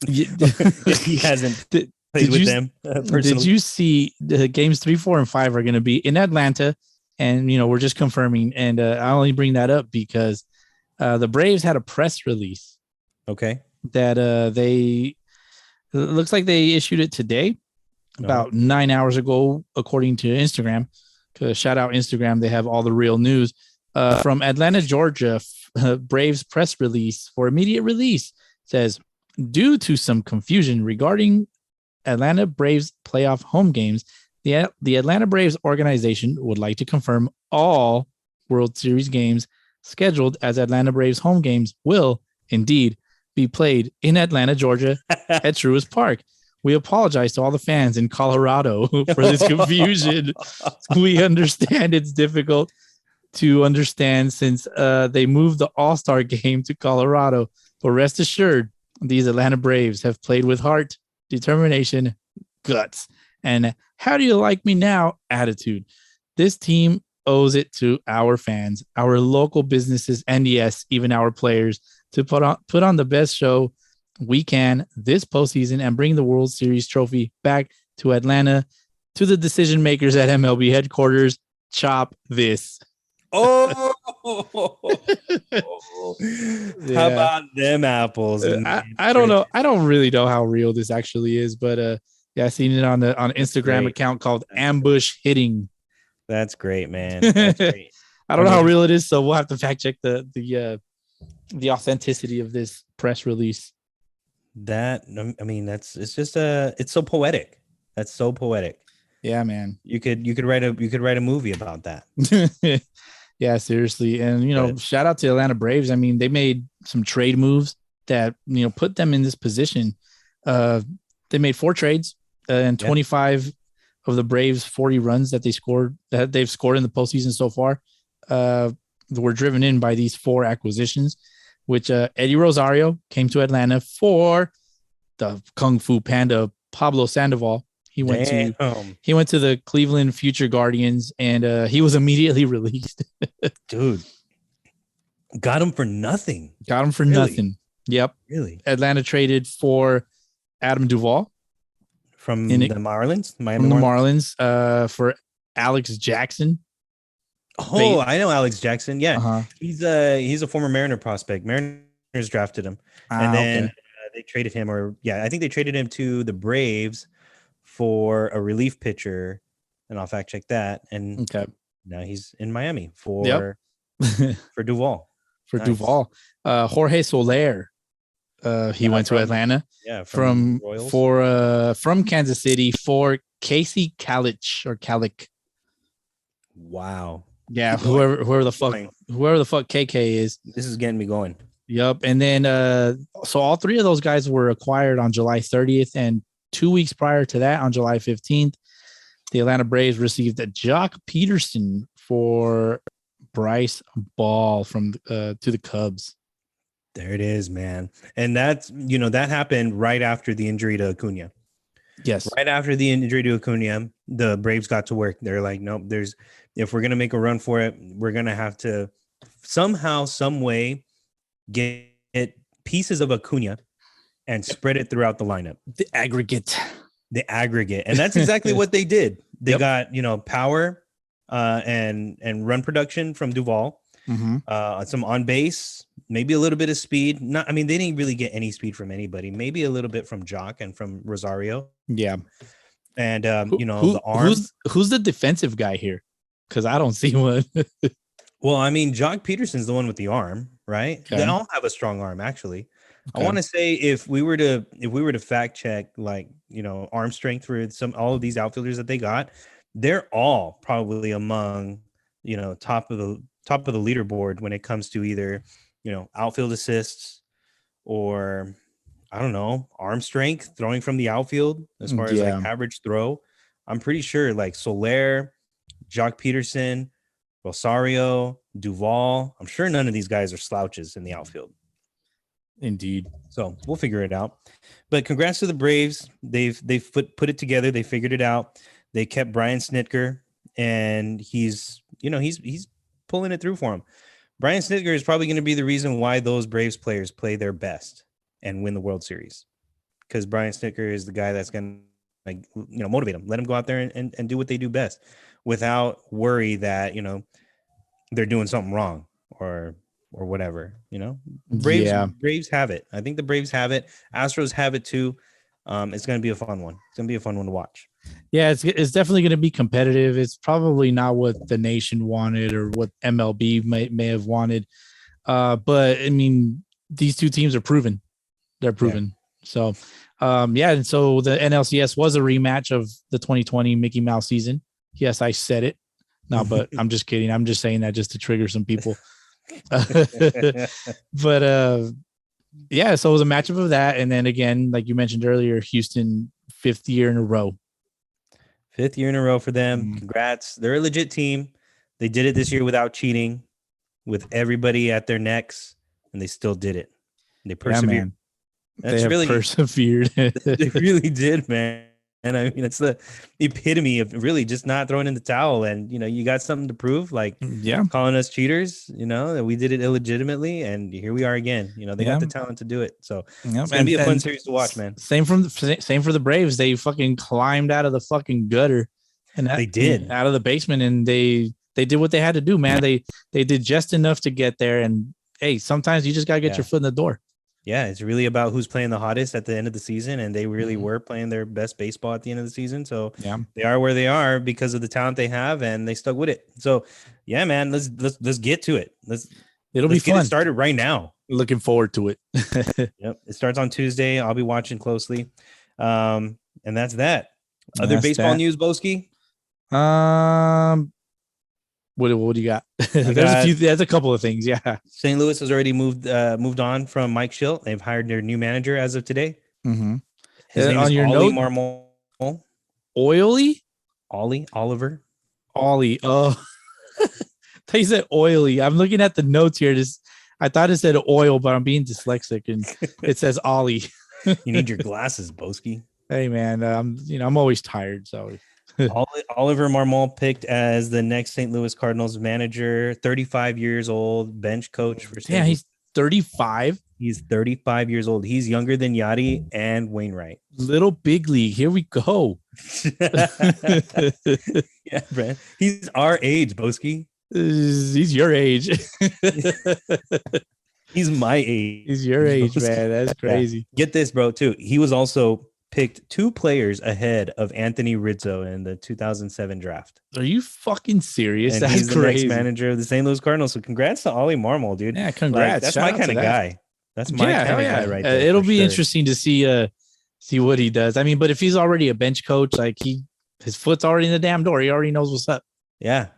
He hasn't played with them personally. Did you see the games 3, 4, and 5 are going to be in Atlanta? And, we're just confirming. And I only bring that up because the Braves had a press release. Okay. That it looks like they issued it today, about 9 hours ago, according to Instagram. Shout out Instagram. They have all the real news from Atlanta, Georgia. Braves press release for immediate release says, due to some confusion regarding Atlanta Braves playoff home games, the Atlanta Braves organization would like to confirm all World Series games scheduled as Atlanta Braves home games will indeed be played in Atlanta, Georgia at Truist Park. We apologize to all the fans in Colorado for this confusion. We understand it's difficult to understand since they moved the All-Star game to Colorado, but rest assured, these Atlanta Braves have played with heart, determination, guts, and how do you like me now attitude. This team owes it to our fans, our local businesses, and yes, even our players to put on the best show we can this postseason and bring the World Series trophy back to Atlanta, to the decision makers at MLB headquarters. Chop this. How about them apples? I don't know. I don't really know how real this actually is, but I seen it on an Instagram account called Ambush Hitting. That's great, man. That's great. I don't know how real it is, so we'll have to fact check the authenticity of this press release. It's so poetic. That's so poetic. Yeah, man. You could write a movie about that. Yeah, seriously. And, shout out to Atlanta Braves. I mean, they made some trade moves that, put them in this position. They made 4 trades and 25 of the Braves 40 runs that they've scored in the postseason so far were driven in by these 4 acquisitions, which Eddie Rosario came to Atlanta for the Kung Fu Panda, Pablo Sandoval. He went to the Cleveland Future Guardians, and he was immediately released. Dude, got him for nothing. Nothing. Yep. Really? Atlanta traded for Adam Duvall from the Marlins. From the Marlins for Alex Jackson. Oh, I know Alex Jackson. Yeah, he's a former Mariner prospect. Mariners drafted him, and then they traded him. I think they traded him to the Braves for a relief pitcher, and I'll fact check that. And now he's in Miami for Duvall. Duvall. Jorge Soler He went to Atlanta. Yeah, from Royals. From Kansas City for Casey Kalick. Wow. Yeah, whoever the fuck KK is. This is getting me going. Yep. And then so all three of those guys were acquired on July 30th, and 2 weeks prior to that, on July 15th, the Atlanta Braves received a Jock Peterson for Bryce Ball from to the Cubs. There it is, man. And that's, that happened right after the injury to Acuna. Yes. Right after the injury to Acuna, the Braves got to work. They're like, nope, if we're going to make a run for it, we're going to have to somehow, some way get pieces of Acuna and spread it throughout the lineup. The aggregate. And that's exactly what they did. They got, power and run production from Duvall, some on base, maybe a little bit of speed. They didn't really get any speed from anybody. Maybe a little bit from Jock and from Rosario. Yeah. And, the arm. Who's the defensive guy here? Because I don't see one. Well, Jock Peterson's the one with the arm, right? Okay. They all have a strong arm, actually. Okay. I want to say if we were to fact check, arm strength for all of these outfielders that they got, they're all probably among, top of the leaderboard when it comes to either, outfield assists or, I don't know, arm strength, throwing from the outfield as far as average throw. I'm pretty sure Soler, Jock Peterson, Rosario, Duvall. I'm sure none of these guys are slouches in the outfield. Indeed. So we'll figure it out. But congrats to the Braves. They've put it together. They figured it out. They kept Brian Snitker, and he's pulling it through for him. Brian Snitker is probably going to be the reason why those Braves players play their best and win the World Series, because Brian Snitker is the guy that's going to motivate them, let them go out there and do what they do best without worry that they're doing something wrong or whatever. Braves have it. I think the Braves have it. Astros have it too. It's going to be a fun one. It's going to be a fun one to watch. Yeah, it's definitely going to be competitive. It's probably not what the nation wanted or what MLB may have wanted. But these two teams are proven. They're proven. Yeah. So, and so the NLCS was a rematch of the 2020 Mickey Mouse season. Yes, I said it. No, but I'm just kidding. I'm just saying that just to trigger some people. But so it was a matchup of that, and then again, like you mentioned earlier, Houston 5th year in a row. 5th year in a row for them. Congrats. They're a legit team. They did it this year without cheating, with everybody at their necks, and they still did it. They persevered. They persevered. They really did, man. And it's the epitome of really just not throwing in the towel. And, you got something to prove, calling us cheaters, that we did it illegitimately. And here we are again. They got the talent to do it. So it's going to be a fun series to watch, man. Same for the Braves. They fucking climbed out of the fucking gutter. And they did. Out of the basement. And they did what they had to do, man. They did just enough to get there. And, hey, sometimes you just got to get your foot in the door. Yeah, it's really about who's playing the hottest at the end of the season, and they really were playing their best baseball at the end of the season. So they are where they are because of the talent they have, and they stuck with it. So yeah, man, let's get to it. It'll be fun. Get it started right now. Looking forward to it. Yep, it starts on Tuesday. I'll be watching closely, and that's that. Other baseball news, Bowski. What do you got? There's a couple of things. Yeah. St. Louis has already moved on from Mike Schilt. They've hired their new manager as of today. Mm-hmm. His name is Ollie Marmol. Oliver. Ollie. Oh, they said oily. I'm looking at the notes here. I thought it said oil, but I'm being dyslexic and it says Ollie. You need your glasses, Bowski. Hey man, I'm always tired. So Oliver Marmol picked as the next St. Louis Cardinals manager, 35 years old, bench coach for St. Louis. He's 35. He's 35 years old. He's younger than Yachty and Wainwright. Little big league. Here we go. Yeah, Brent. He's our age, Bowski. He's your age. He's my age. He's your age, man. That's crazy. Yeah. Get this, bro, too. He was also picked 2 players ahead of Anthony Rizzo in the 2007 draft. Are you fucking serious? And That's he's crazy. the next manager of the St. Louis Cardinals. So congrats to Ollie Marmol, dude. Yeah, congrats. That's my kind of guy. That's my kind of guy right there. It'll be interesting to see what he does. I mean, but if he's already a bench coach, like his foot's already in the damn door. He already knows what's up. Yeah.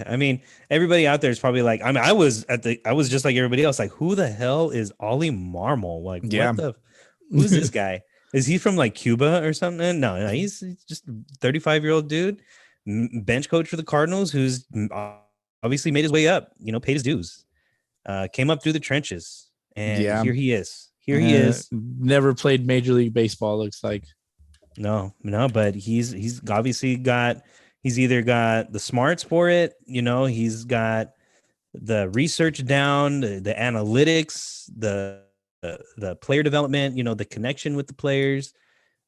I mean, everybody out there is probably like, I mean, I was just like everybody else. Like, who the hell is Ollie Marmol? Like, who's this guy? Is he from like Cuba or something? No, he's just a 35-year-old dude, bench coach for the Cardinals, who's obviously made his way up, paid his dues, came up through the trenches, and here he is. He is. Never played Major League Baseball, looks like. No, but he's obviously he's either got the smarts for it, he's got the research down, the analytics, the player development, the connection with the players.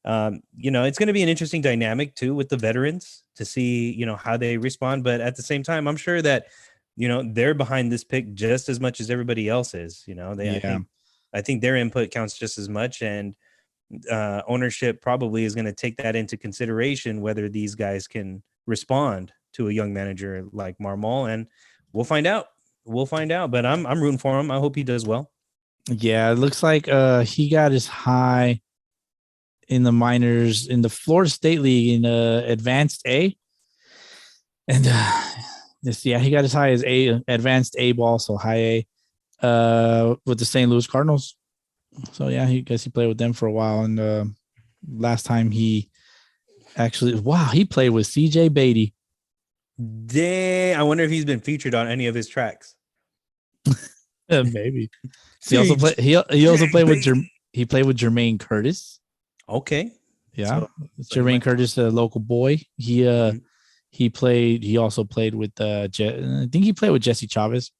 It's going to be an interesting dynamic too with the veterans to see, how they respond. But at the same time, I'm sure that, they're behind this pick just as much as everybody else is. I think their input counts just as much, and ownership probably is going to take that into consideration, whether these guys can respond to a young manager like Marmol, and we'll find out. But I'm rooting for him. I hope he does well. Yeah, it looks like he got his high in the minors in the Florida State League in Advanced A, and he got as high as Advanced A ball, so high A, with the St. Louis Cardinals. So yeah, he played with them for a while, and last time he played with CJ Beatty. Dang, I wonder if he's been featured on any of his tracks. Maybe. He also played with Jermaine Curtis. Okay. Yeah. So, Jermaine Curtis, a local boy. He also played with I think he played with Jesse Chavez.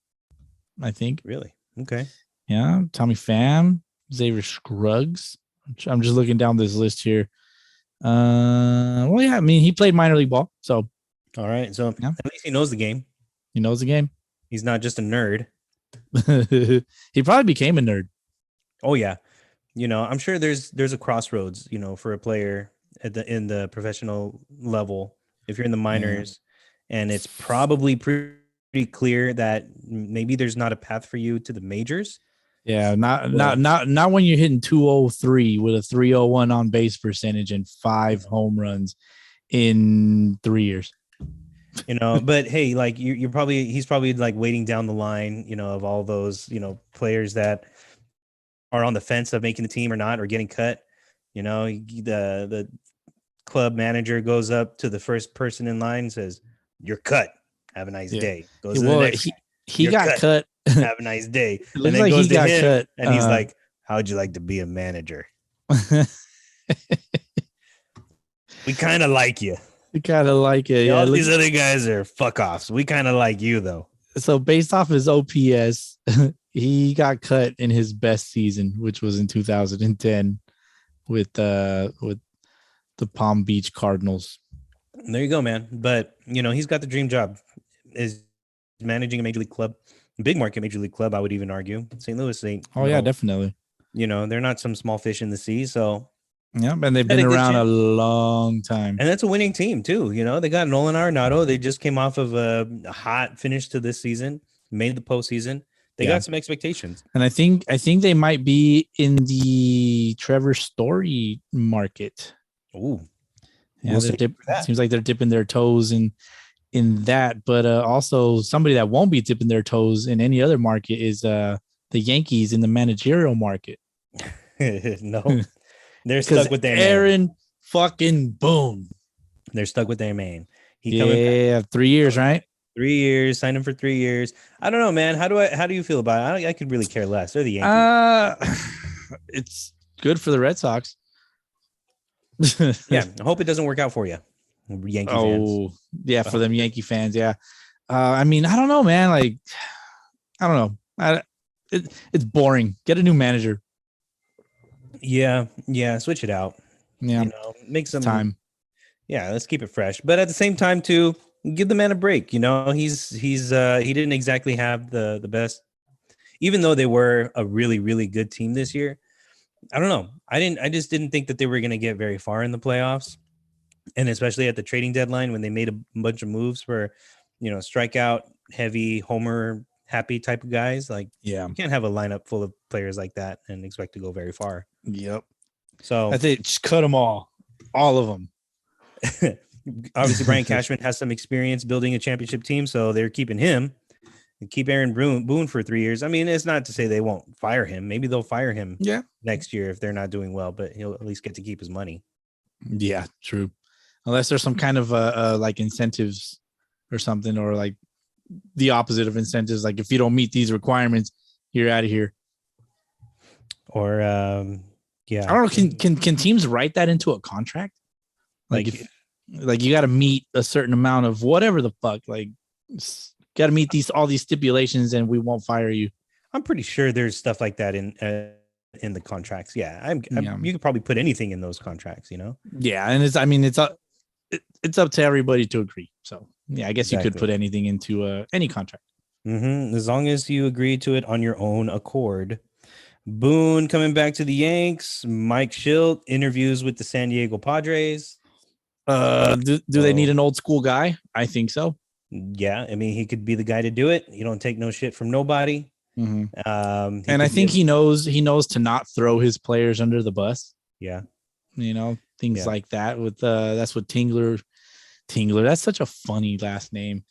I think. Really? Okay. Yeah. Tommy Pham, Xavier Scruggs. I'm just looking down this list here. Well, yeah, I mean, he played minor league ball. So all right. So at least he knows the game. He knows the game. He's not just a nerd. He probably became a nerd. Oh yeah. I'm sure there's a crossroads, for a player in the professional level. If you're in the minors, and it's probably pretty clear that maybe there's not a path for you to the majors. Yeah, not when you're hitting 203 with a 301 on base percentage and 5 home runs in 3 years. But hey, like he's probably like waiting down the line, of all those, players that are on the fence of making the team or not, or getting cut. The club manager goes up to the first person in line and says, "You're cut. Have a nice day." Goes to the next. He got cut. Have a nice day. And then goes to him, cut. And he's like, "How'd you like to be a manager?" We kind of like you. We kind of like it. All these other guys are fuck offs. We kind of like you though. So based off his OPS, he got cut in his best season, which was in 2010 with the Palm Beach Cardinals. There you go, man. But he's got the dream job, is managing a major league club, big market major league club. I would even argue St. Louis ain't. Oh yeah, definitely. They're not some small fish in the sea. So yeah, and they've been around a long time. And that's a winning team too. They got Nolan Arenado. They just came off of a hot finish to this season, made the postseason. They got some expectations. And I think they might be in the Trevor Story market. Ooh. Yeah, seems like they're dipping their toes in that. But also somebody that won't be dipping their toes in any other market is the Yankees in the managerial market. No. They're stuck with their Aaron fucking Boone. They're stuck with their man. 3 years, right? 3 years. Signed him for 3 years. I don't know, man. How do you feel about it? I could really care less. They're the Yankees. It's good for the Red Sox. Yeah, I hope it doesn't work out for you, Yankee fans. Yeah, for them Yankee fans. Yeah. I mean, I don't know, man. Like, I don't know. It's boring. Get a new manager. Yeah, switch it out. Yeah, make some time. Yeah, let's keep it fresh. But at the same time, too, give the man a break. He didn't exactly have the best, even though they were a really, really good team this year. I don't know. I just didn't think that they were going to get very far in the playoffs, and especially at the trading deadline when they made a bunch of moves for, strikeout heavy homer happy type of guys. Like, Yeah, you can't have a lineup full of players like that and expect to go very far. yep. So I think just cut them all of them. obviously, Brian Cashman has some experience building a championship team, so they're keeping him and keep Aaron Boone for 3 years. I mean, it's not to say they won't fire him. Maybe they'll fire him next year if they're not doing well, but he'll at least get to keep his money. Yeah, true. Unless there's some kind of like incentives or something, or like the opposite of incentives. Like if you don't meet these requirements, you're out of here. Or I don't know. Can teams write that into a contract? Like you got to meet a certain amount of whatever the fuck. Like, got to meet all these stipulations, and we won't fire you. I'm pretty sure there's stuff like that in the contracts. Yeah, you could probably put anything in those contracts. Yeah, and it's up to everybody to agree. So yeah, I guess you could put anything into any contract. As long as you agree to it on your own accord. Boone coming back to the Yanks. Mike Schilt interviews with the San Diego Padres. Do they need an old school guy? I think so. Yeah, I mean, he could be the guy to do it. You don't take no shit from nobody. And I think he knows to not throw his players under the bus. Yeah, things like that. With that's what Tingler. That's such a funny last name.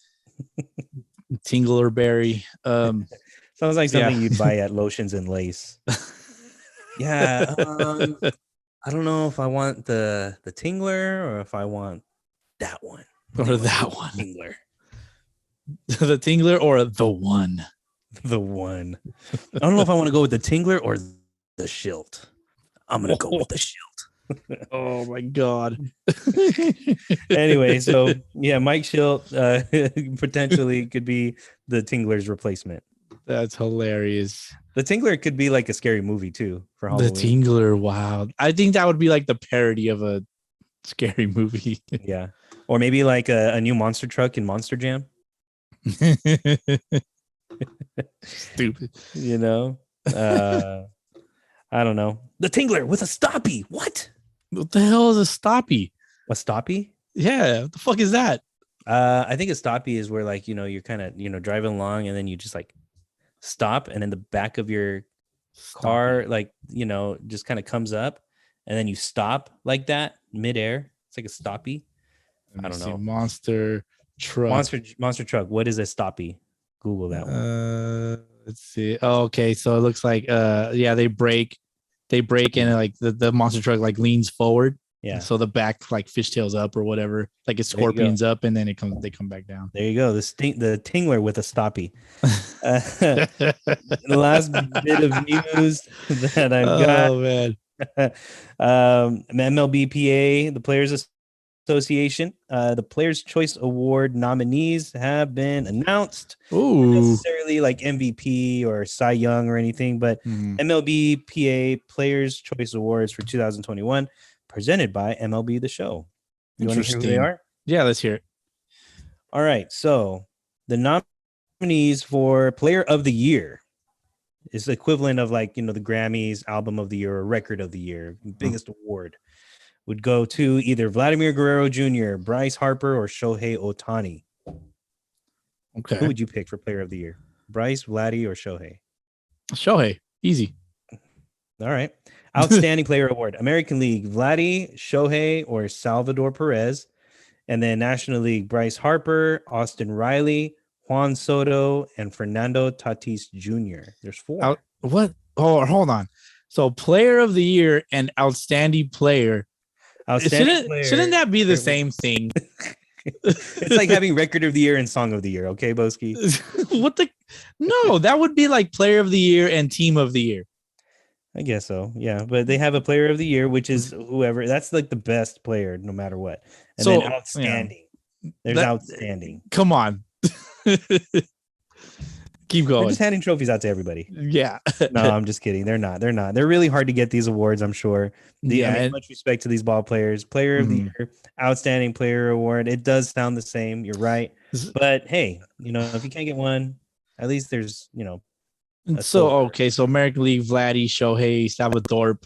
Tinglerberry. Sounds like something you'd buy at Lotions and Lace. Yeah. I don't know if I want the Tingler or if I want that one. Or that one. Tingler. The Tingler or the one. The one. I don't know if I want to go with the Tingler or the Schilt. I'm going to go with the Schilt. Oh my God. Anyway, so yeah, Mike Schilt potentially could be the Tingler's replacement. That's hilarious. The Tingler could be like a scary movie too for Halloween. The Tingler, wow. I think that would be like the parody of a scary movie. Yeah. Or maybe like a new monster truck in Monster Jam. Stupid. I don't know. The Tingler with a stoppie. What the hell is a stoppie? A stoppie? Yeah. What the fuck is that? I think a stoppie is where like, you're kind of, driving along and then you just like stop, and then the back of your car, like, just kind of comes up, and then you stop like that midair. It's like a stoppie. I don't know. Monster truck. Monster truck. What is a stoppie? Google that one. Let's see. Oh, okay. So it looks like they break and like the monster truck like leans forward. Yeah. So the back like fishtails up or whatever, like it scorpions up, and then they come back down. There you go. The Tingler with a stoppie. The last bit of news that I've got. Oh man. MLBPA, the Players Association, the Players Choice Award nominees have been announced. Ooh. Not necessarily like MVP or Cy Young or anything, but MLBPA Players Choice Awards for 2021. Presented by MLB The Show. You want to hear who they are? Yeah, let's hear it. All right. So the nominees for Player of the Year is the equivalent of like, the Grammys, Album of the Year, or Record of the Year. Biggest award would go to either Vladimir Guerrero Jr., Bryce Harper, or Shohei Ohtani. Okay. Who would you pick for Player of the Year? Bryce, Vladdy, or Shohei? Shohei. Easy. All right. Outstanding Player Award. American League, Vladdy, Shohei, or Salvador Perez. And then National League, Bryce Harper, Austin Riley, Juan Soto, and Fernando Tatis Jr. There's 4. What? Oh, hold on. So Player of the Year and Outstanding Player. Shouldn't that be the same thing? It's like having Record of the Year and Song of the Year. Okay, Bowski? No, that would be like Player of the Year and Team of the Year. I guess so. Yeah. But they have a Player of the Year, which is whoever. That's like the best player, no matter what. And then outstanding. Yeah. There's outstanding. Come on. Keep going. They're just handing trophies out to everybody. Yeah. No, I'm just kidding. They're not. They're really hard to get these awards, I'm sure. Much respect to these ball players. Player of the Year, Outstanding Player Award. It does sound the same. You're right. But hey, if you can't get one, at least there's, So American League, Vladdy, Shohei, Salvador.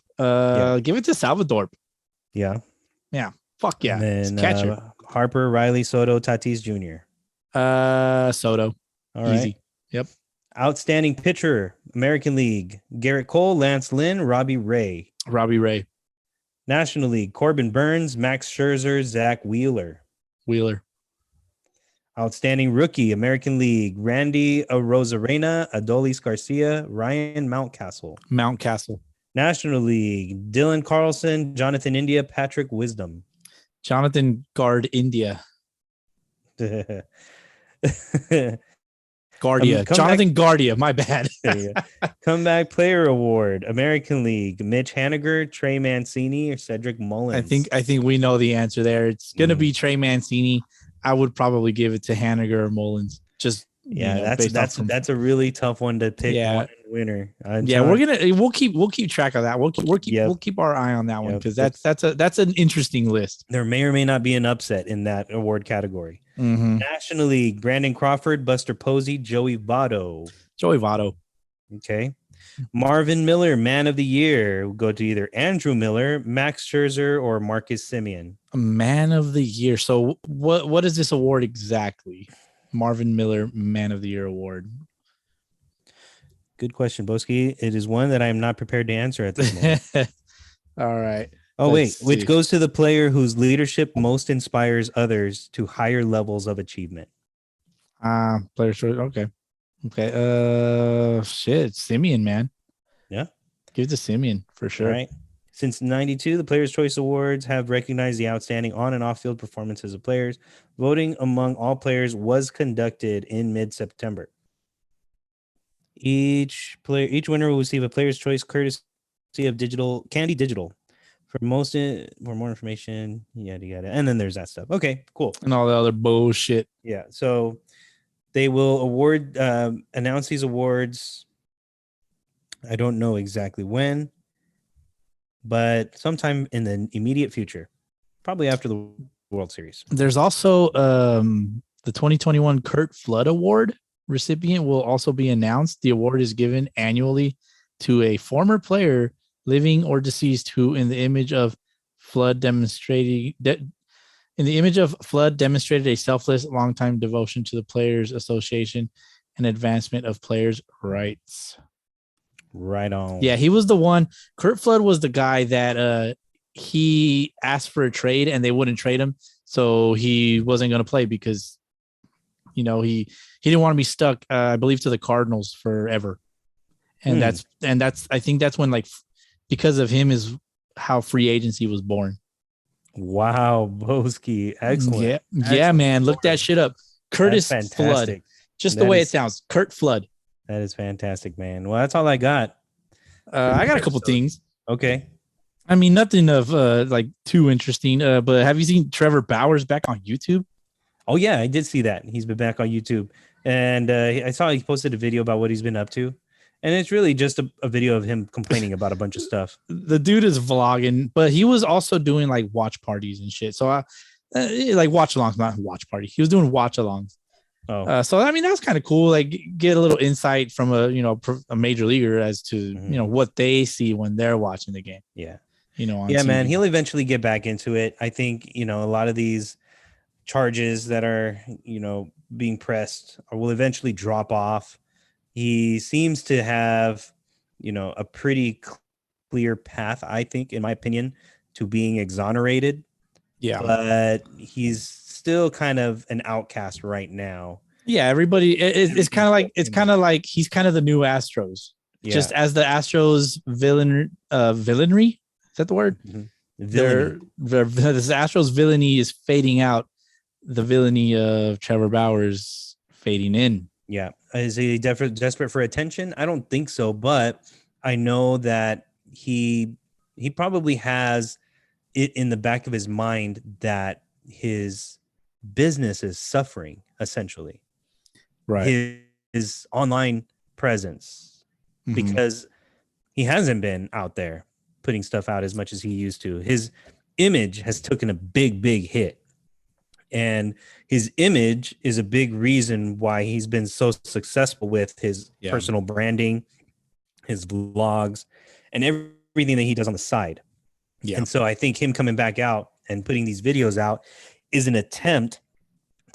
Give it to Salvador. Yeah. Yeah. Fuck yeah. And then catcher. Harper, Riley, Soto, Tatis Jr. Soto. All right. Easy. Yep. Outstanding pitcher, American League, Garrett Cole, Lance Lynn, Robbie Ray. Robbie Ray. National League, Corbin Burns, Max Scherzer, Zach Wheeler. Wheeler. Outstanding rookie, American League, Randy Arozarena, Adolis Garcia, Ryan Mountcastle. Mountcastle. National League, Dylan Carlson, Jonathan India, Patrick Wisdom. Jonathan Guard India. Guardia. Jonathan Guardia. My bad. Comeback Player Award, American League, Mitch Haniger, Trey Mancini, or Cedric Mullins. I think we know the answer there. It's going to be Trey Mancini. I would probably give it to Haniger or Mullins. Just that's a really tough one to pick. One winner. We'll keep track of that. We'll keep our eye on that one because that's an interesting list. There may or may not be an upset in that award category. Mm-hmm. National League, Brandon Crawford, Buster Posey, Joey Votto. Okay. Marvin Miller, Man of the Year. We'll go to either Andrew Miller, Max Scherzer, or Marcus Semien. Man of the Year. So what is this award exactly? Marvin Miller Man of the Year award. Good question, Bowski. It is one that I am not prepared to answer at this moment. All right. Which goes to the player whose leadership most inspires others to higher levels of achievement. Player choice. Okay. Semien, man. Yeah. Give it to Semien for sure. All right. Since 92, the Players' Choice Awards have recognized the outstanding on and off-field performances of players. Voting among all players was conducted in mid-September. Each winner will receive a Players' Choice courtesy of Candy Digital. For more information, yada. And then there's that stuff. Okay, cool. And all the other bullshit. Yeah, so they will announce these awards. I don't know exactly when, but sometime in the immediate future, probably after the World Series. There's also the 2021 Kurt Flood Award recipient will also be announced. The award is given annually to a former player, living or deceased, who in the image of Flood demonstrated a selfless, longtime devotion to the Players Association and advancement of players' rights. Right on. Yeah, he was the one. Kurt Flood was the guy that he asked for a trade and they wouldn't trade him, so he wasn't going to play because he didn't want to be stuck, I believe, to the Cardinals forever. And that's I think that's when, like, because of him is how free agency was born. Wow, Bowski, excellent. Yeah, man, look that shit up. Curtis Flood, just the way it sounds. Kurt Flood. That is fantastic, man. Well, that's all I got. I got a couple things. Okay. I mean, nothing of like too interesting. But have you seen Trevor Bauer's back on YouTube? Oh yeah, I did see that. He's been back on YouTube, and I saw he posted a video about what he's been up to, and it's really just a video of him complaining about a bunch of stuff. The dude is vlogging, but he was also doing like watch parties and shit. So like watch alongs, not watch party. He was doing watch alongs. Oh, so I mean that was kind of cool. Like get a little insight from a major leaguer as to what they see when they're watching the game. Yeah, on yeah, TV. man. He'll eventually get back into it. I think a lot of these charges that are being pressed will eventually drop off. He seems to have a pretty clear path, I think, in my opinion, to being exonerated. Yeah, but he's still kind of an outcast right now. Yeah, everybody it's kind of like he's kind of the new Astros. Yeah. Just as the Astros villainry, is that the word? Mm-hmm. This Astros villainy is fading out. The villainy of Trevor Bauer's fading in. Yeah. Is he desperate for attention? I don't think so, but I know that he probably has it in the back of his mind that his business is suffering, essentially. Right. His online presence, because he hasn't been out there putting stuff out as much as he used to. His image has taken a big hit. And his image is a big reason why he's been so successful with his personal branding, his vlogs, and everything that he does on the side. Yeah. And so I think him coming back out and putting these videos out is an attempt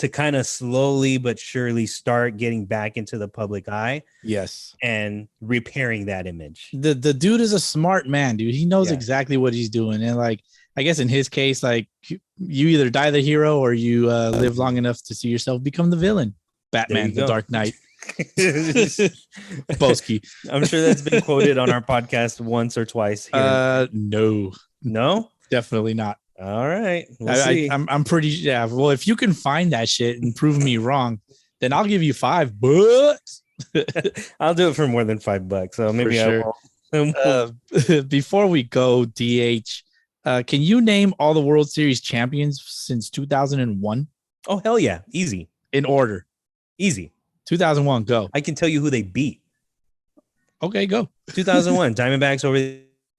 to kind of slowly but surely start getting back into the public eye. Yes. And repairing that image. The dude is a smart man, dude. He knows exactly what he's doing. And like, I guess in his case, like you either die the hero or you live long enough to see yourself become the villain. Batman, the Dark Knight. Bowski. I'm sure that's been quoted on our podcast once or twice. Here. No, definitely not. All right, we'll see. I'm pretty well. If you can find that shit and prove me wrong, then I'll give you $5. I'll do it for more than $5. So maybe I won't. Before we go, DH, can you name all the World Series champions since 2001? Oh hell yeah, easy. In order, easy. 2001, go. I can tell you who they beat. Okay, go. 2001, Diamondbacks over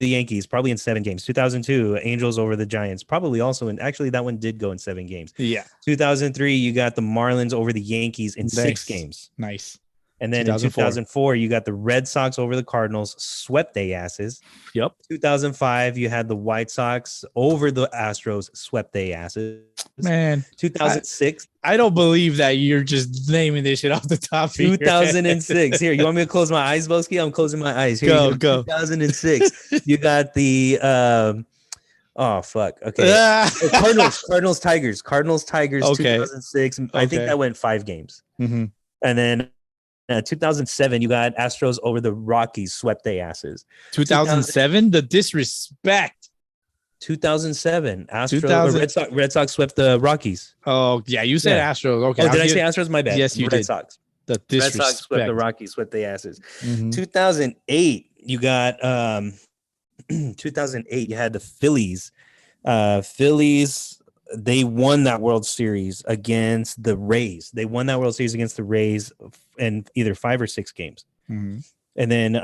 the Yankees, probably in 7 games. 2002, Angels over the Giants, probably also in. Actually, that one did go in 7 games. Yeah. 2003, you got the Marlins over the Yankees in 6 games. Nice. And then in 2004, you got the Red Sox over the Cardinals, swept they asses. Yep. 2005, you had the White Sox over the Astros, swept they asses. Man. 2006. I don't believe that you're just naming this shit off the top. 2006. Here, you want me to close my eyes, Bowski? I'm closing my eyes. Here, go. 2006. You got the oh fuck. Okay. Cardinals, Tigers. Okay. 2006. I think that went 5 games. Mm-hmm. And then 2007, you got Astros over the Rockies, swept they asses. 2007, the disrespect. 2007, Red Sox swept the Rockies. Oh yeah, you said Astros. Okay. Oh, did I say Astros? My bad. Yes, you did. Red Sox. The disrespect. Red Sox swept the Rockies, swept the asses. Mm-hmm. 2008, you got 2008, you had the Phillies. They won that World Series against the Rays. They won that World Series against the Rays in either 5 or 6 games. Mm-hmm. And then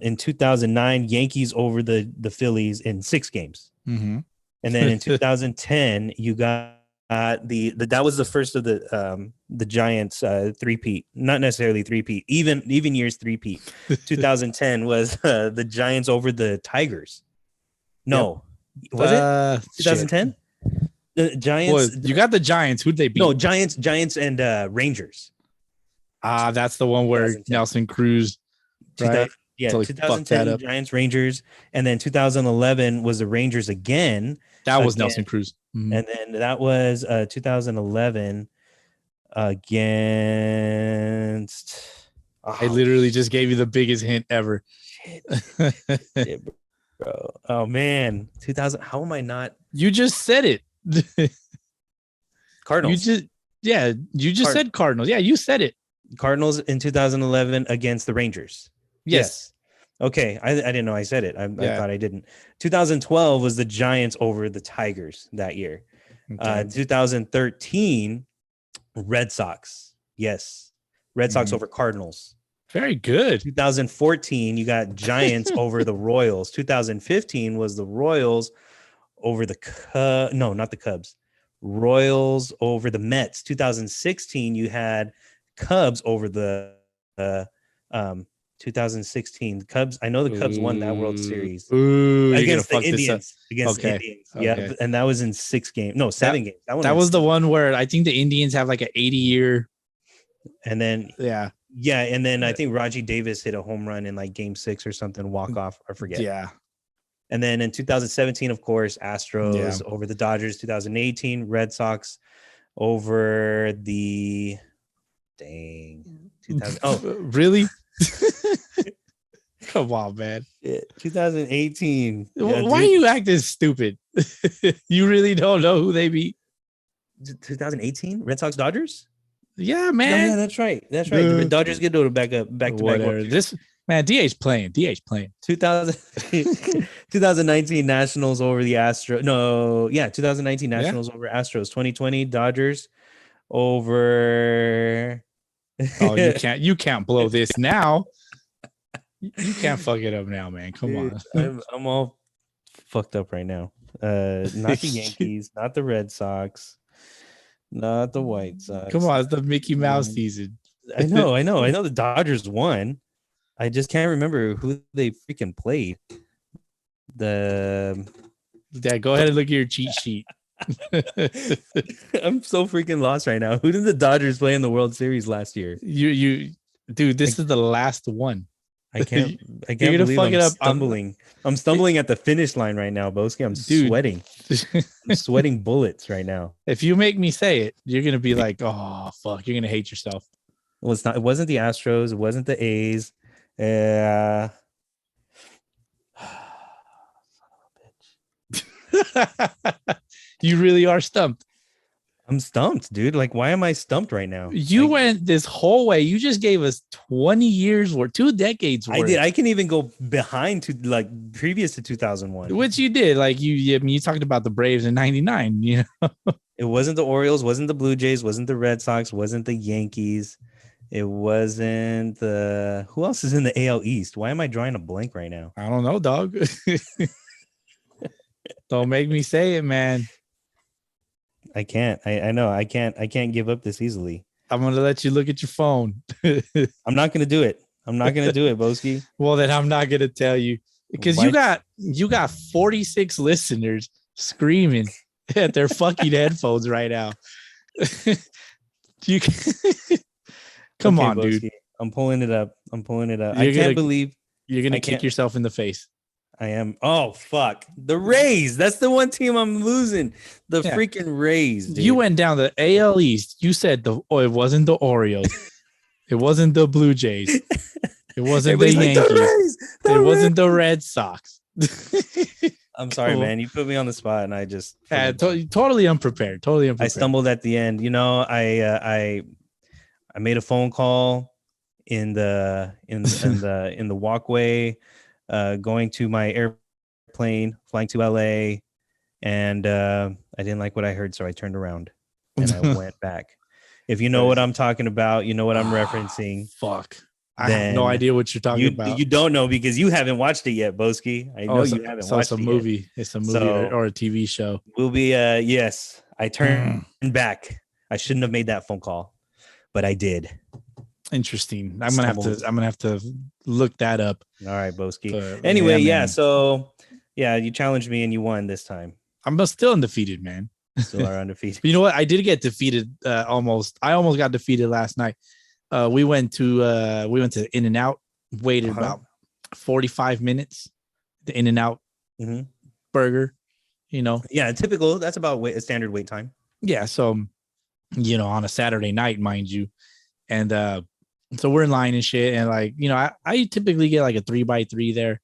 in 2009, Yankees over the Phillies in 6 games. Mm-hmm. And then in 2010, you got that was the first of the Giants three-peat. Not necessarily three-peat, even years three-peat. 2010 was the Giants over the Tigers. No, was it 2010? The Giants. Well, you got the Giants. Who'd they beat? No, Giants and Rangers. That's the one where Nelson Cruz. Right? Yeah, so 2010 Giants, Rangers, and then 2011 was the Rangers again. That was Nelson Cruz. Mm-hmm. And then that was 2011 against. I literally just gave you the biggest hint ever. Shit, bro. Oh man, 2000. How am I not? You just said it. Cardinals. You just said Cardinals. Yeah, you said it. Cardinals in 2011 against the Rangers. Yes. Okay, I didn't know I said it. I thought I didn't. 2012 was the Giants over the Tigers that year. Okay. 2013, Red Sox. Yes, Red Sox over Cardinals. Very good. 2014, you got Giants over the Royals. 2015 was the Royals over the Cubs. No, not the Cubs. Royals over the Mets. 2016, you had Cubs over the 2016 Cubs. I know the Cubs won that World Series against the Indians. Yeah, and that was in 7 games. That was the one where I think the Indians have like an 80-year. And then and then I think Raji Davis hit a home run in like Game 6 or something, walk off. I forget. Yeah. And then in 2017, of course, Astros over the Dodgers. 2018, Red Sox over the 2000. Oh, really? Come on, man. 2018. Why are you acting stupid? You really don't know who they beat? 2018 Red Sox Dodgers? Yeah, man. Yeah, that's right. The Dodgers get to back to back. This man, DH playing. 2019 Nationals over the Astros. 2019 Nationals over Astros. 2020 Dodgers over. Oh, you can't blow this now. You can't fuck it up now, man. Come on. I'm all fucked up right now. Not the Yankees, not the Red Sox, not the White Sox. Come on, it's the Mickey Mouse season. I know the Dodgers won. I just can't remember who they freaking played. Go ahead and look at your cheat sheet. I'm so freaking lost right now. Who did the Dodgers play in the World Series last year? Dude, this is the last one. I can't You're gonna believe fuck I'm it up. stumbling. I'm stumbling at the finish line right now, Bowski. I'm Dude. sweating. I'm sweating bullets right now. If you make me say it, you're gonna be like, oh fuck, you're gonna hate yourself. Well, it's not. It wasn't the Astros. It wasn't the A's. You really are stumped. I'm stumped, dude. Like, why am I stumped right now? You went this whole way. You just gave us 20 years worth, 2 decades worth. I did. I can even go behind to like previous to 2001. Which you did. Like you talked about the Braves in 99, you know. It wasn't the Orioles, wasn't the Blue Jays, wasn't the Red Sox, wasn't the Yankees. It wasn't the who else is in the AL East? Why am I drawing a blank right now? I don't know, dog. Don't make me say it, man. I can't. I know. I can't give up this easily. I'm gonna let you look at your phone. I'm not gonna do it. I'm not gonna do it, Bowski. Well, then I'm not gonna tell you because you got 46 listeners screaming at their fucking headphones right now. You come on, Bowski. dude. I'm pulling it up. I can't believe you're gonna kick yourself in the face. I am. Oh fuck! The Rays. That's the one team I'm losing. The freaking Rays. Dude. You went down the AL East. You said it wasn't the Orioles. It wasn't the Blue Jays. It wasn't the Yankees. It wasn't the Red Sox. I'm sorry, man. You put me on the spot, and I just totally unprepared. Totally unprepared. I stumbled at the end. You know, I made a phone call in the walkway. Going to my airplane, flying to LA, and I didn't like what I heard, so I turned around and I went back. If you know what I'm talking about, you know what I'm referencing. Fuck. I have no idea what you're talking about. You don't know because you haven't watched it yet, Bowski. I know you haven't watched it. It's a movie or a TV show. Will be yes. I turned back. I shouldn't have made that phone call, but I did. Interesting. I'm gonna have to look that up. All right, Bowski. Anyway, so you challenged me and you won this time. I'm still undefeated, man. Still are undefeated. You know what? I did get defeated almost. I almost got defeated last night. We went to In-N-Out, waited about 45 minutes. The In-N-Out burger, you know. Yeah, typical. That's about a standard wait time. Yeah, so on a Saturday night, mind you, and so we're in line and shit, and like I typically get like a 3x3 there,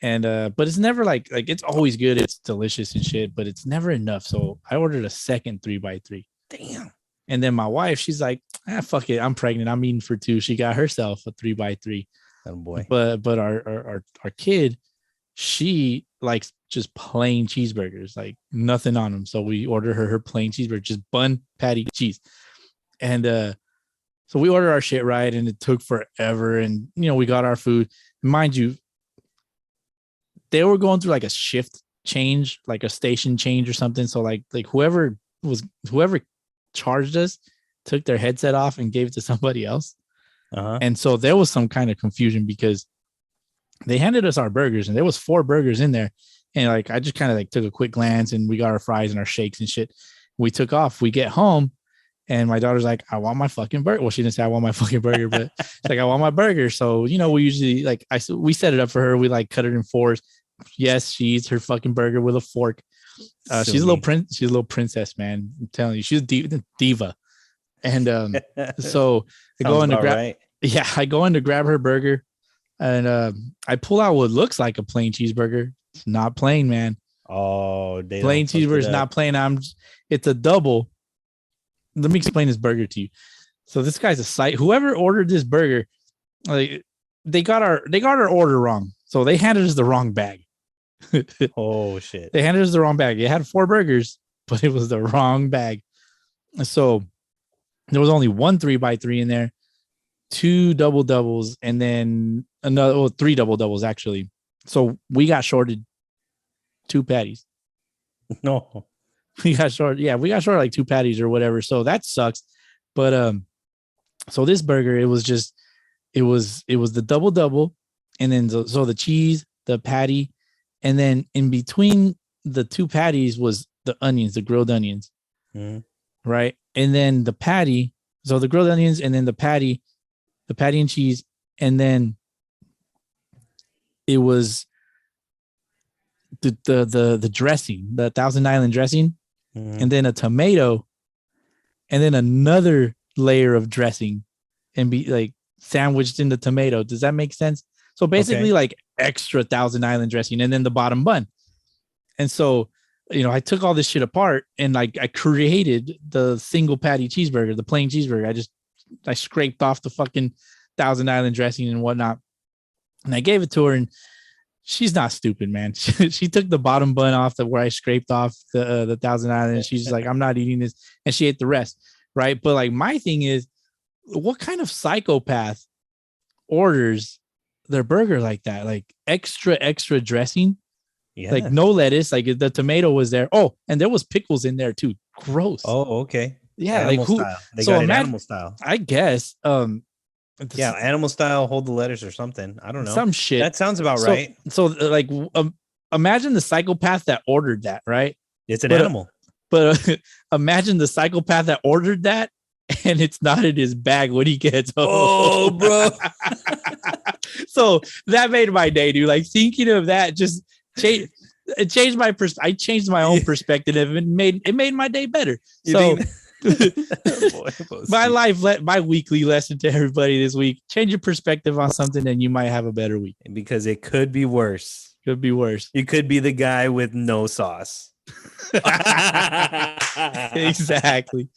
and but it's never like it's always good, it's delicious and shit, but it's never enough. So I ordered a second 3x3. Damn. And then my wife, she's like, fuck it, I'm pregnant, I'm eating for 2. She got herself a 3x3. Oh boy. But our kid, she likes just plain cheeseburgers, like nothing on them. So we ordered her plain cheeseburger, just bun, patty, cheese, and so we ordered our shit right, and it took forever. And we got our food. Mind you, they were going through like a shift change, like a station change or something. So like whoever charged us took their headset off and gave it to somebody else. And so there was some kind of confusion because they handed us our burgers, and there was 4 burgers in there. And like I just kind of like took a quick glance, and we got our fries and our shakes and shit. We took off. We get home. And my daughter's like, I want my fucking burger. Well, she didn't say I want my fucking burger, but she's like, I want my burger. So, we usually we set it up for her. We like cut it in 4s. Yes, she eats her fucking burger with a fork. She's a little princess, man. I'm telling you, she's a diva. And so I go in to grab, I go in to grab her burger, and I pull out what looks like a plain cheeseburger. It's not plain, man. Oh, plain cheeseburger is not plain. It's a double. Let me explain this burger to you. So this guy's a site. Whoever ordered this burger, like they got our order wrong. So they handed us the wrong bag. Oh shit! They handed us the wrong bag. It had 4 burgers, but it was the wrong bag. So there was only 1 3x3 in there, 2 double doubles, and then 3 double doubles actually. So we got shorted 2 patties. No. We got short like 2 patties or whatever. So that sucks. But so this burger, it was the double, and then so the cheese, the patty, and then in between the 2 patties was the onions, the grilled onions, right? And then the patty. So the grilled onions, and then the patty and cheese, and then it was the dressing, the Thousand Island dressing, and then a tomato, and then another layer of dressing, and be like sandwiched in the tomato. Does that make sense? So basically, like extra Thousand Island dressing, and then the bottom bun. And so, I took all this shit apart, and like I created the single patty cheeseburger, the plain cheeseburger. I scraped off the fucking Thousand Island dressing and whatnot, and I gave it to her, and she's not stupid, man. She took the bottom bun off where I scraped off the Thousand Island, and she's like, I'm not eating this, and she ate the rest, right? But like my thing is, what kind of psychopath orders their burger like that? Like extra dressing, like no lettuce, like the tomato was there. Oh, and there was pickles in there too. Gross. Oh, okay. Yeah, animal like who? Style. They So got it imagine, animal style. I guess. Yeah, animal style. Hold the letters or something. I don't know. Some shit. That sounds about right. So like, imagine the psychopath that ordered that, right? It's an animal. But imagine the psychopath that ordered that, and it's not in his bag when he gets home. Oh, bro. So that made my day, dude. Like thinking of that just changed. It changed my I changed my own perspective. It made my day better. So my weekly lesson to everybody this week: change your perspective on something, and you might have a better week. Because it could be worse. Could be worse. You could be the guy with no sauce. Exactly.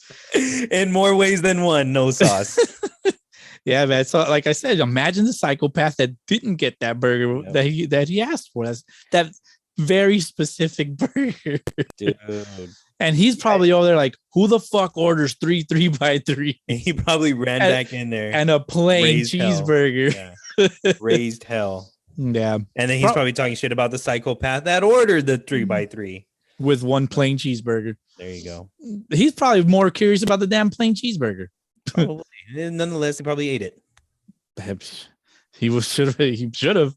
In more ways than one, no sauce. Yeah, man. So, like I said, imagine the psychopath that didn't get that burger that he asked for. That very specific burger, dude. And he's probably over there like, who the fuck orders 3 3x3? And he probably ran back in there and a plain cheeseburger. Yeah. Raised hell. Yeah. And then he's probably talking shit about the psychopath that ordered the 3x3 with one plain cheeseburger. There you go. He's probably more curious about the damn plain cheeseburger. Probably. Nonetheless, he probably ate it. He should have.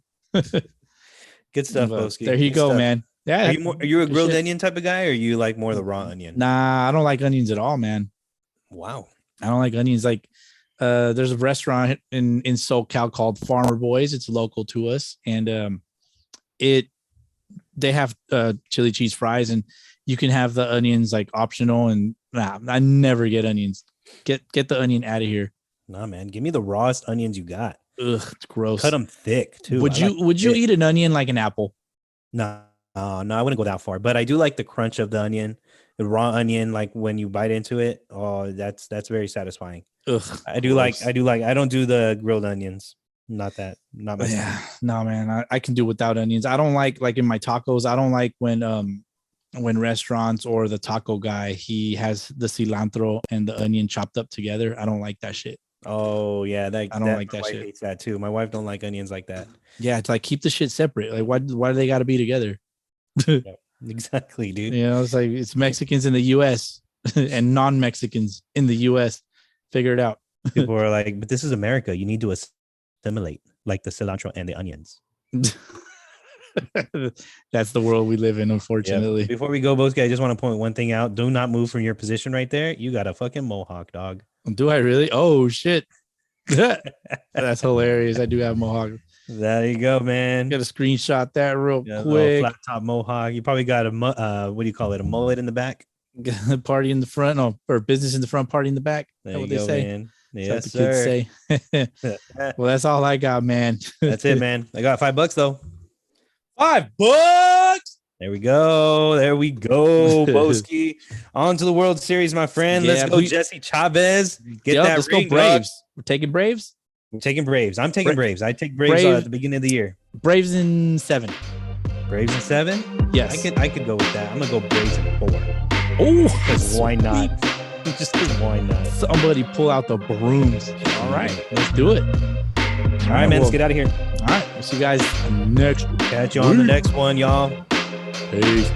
Good stuff, Bowski. There you go, man. Yeah. Are you a grilled onion type of guy, or you like more the raw onion? Nah, I don't like onions at all, man. Wow. I don't like onions. Like, there's a restaurant in SoCal called Farmer Boys. It's local to us, and they have chili cheese fries, and you can have the onions like optional. And I never get onions. Get the onion out of here. Nah, man. Give me the rawest onions you got. Ugh, it's gross. Cut them thick too. Would you eat an onion like an apple? No, I wouldn't go that far. But I do like the crunch of the onion, the raw onion. Like when you bite into it, oh, that's very satisfying. Ugh, I don't do the grilled onions. Not my yeah. No, man. I can do without onions. I don't like in my tacos. I don't like when restaurants or the taco guy, he has the cilantro and the onion chopped up together. I don't like that shit. Oh yeah, I don't like that shit. My wife hates that too. My wife don't like onions like that. Yeah, it's like keep the shit separate. Like why do they got to be together? Yep, exactly, dude. It's like it's Mexicans in the U.S. and non-Mexicans in the U.S. Figure it out. People are like, but this is America. You need to assimilate like the cilantro and the onions. That's the world we live in, unfortunately. Yep. Before we go, Bowski, I just want to point one thing out. Do not move from your position right there. You got a fucking mohawk, dog. Do I really? Oh shit. That's hilarious. I do have mohawk. There you go, man. Got to screenshot that real quick. Flat top mohawk. You probably got a what do you call it? A mullet in the back. Party in the front, or business in the front, party in the back. There you go, they say. Man. Yes, sir. Kids say. Well, that's all I got, man. That's it, man. I got $5 though. $5. There we go. Bowski. On to the World Series, my friend. Let's go, Jesse Chavez. Let's go Braves. Dog. We're taking Braves. We're taking Braves. I'm taking Braves. I take Braves at the beginning of the year. Braves in 7. Braves in 7? Yes. I could go with that. I'm gonna go Braves in 4. Oh, why not? Just why not? Somebody pull out the brooms. All right, let's do it. All right, man. Let's get out of here. All right, we'll see you guys next. Catch you on the next one, y'all. Peace.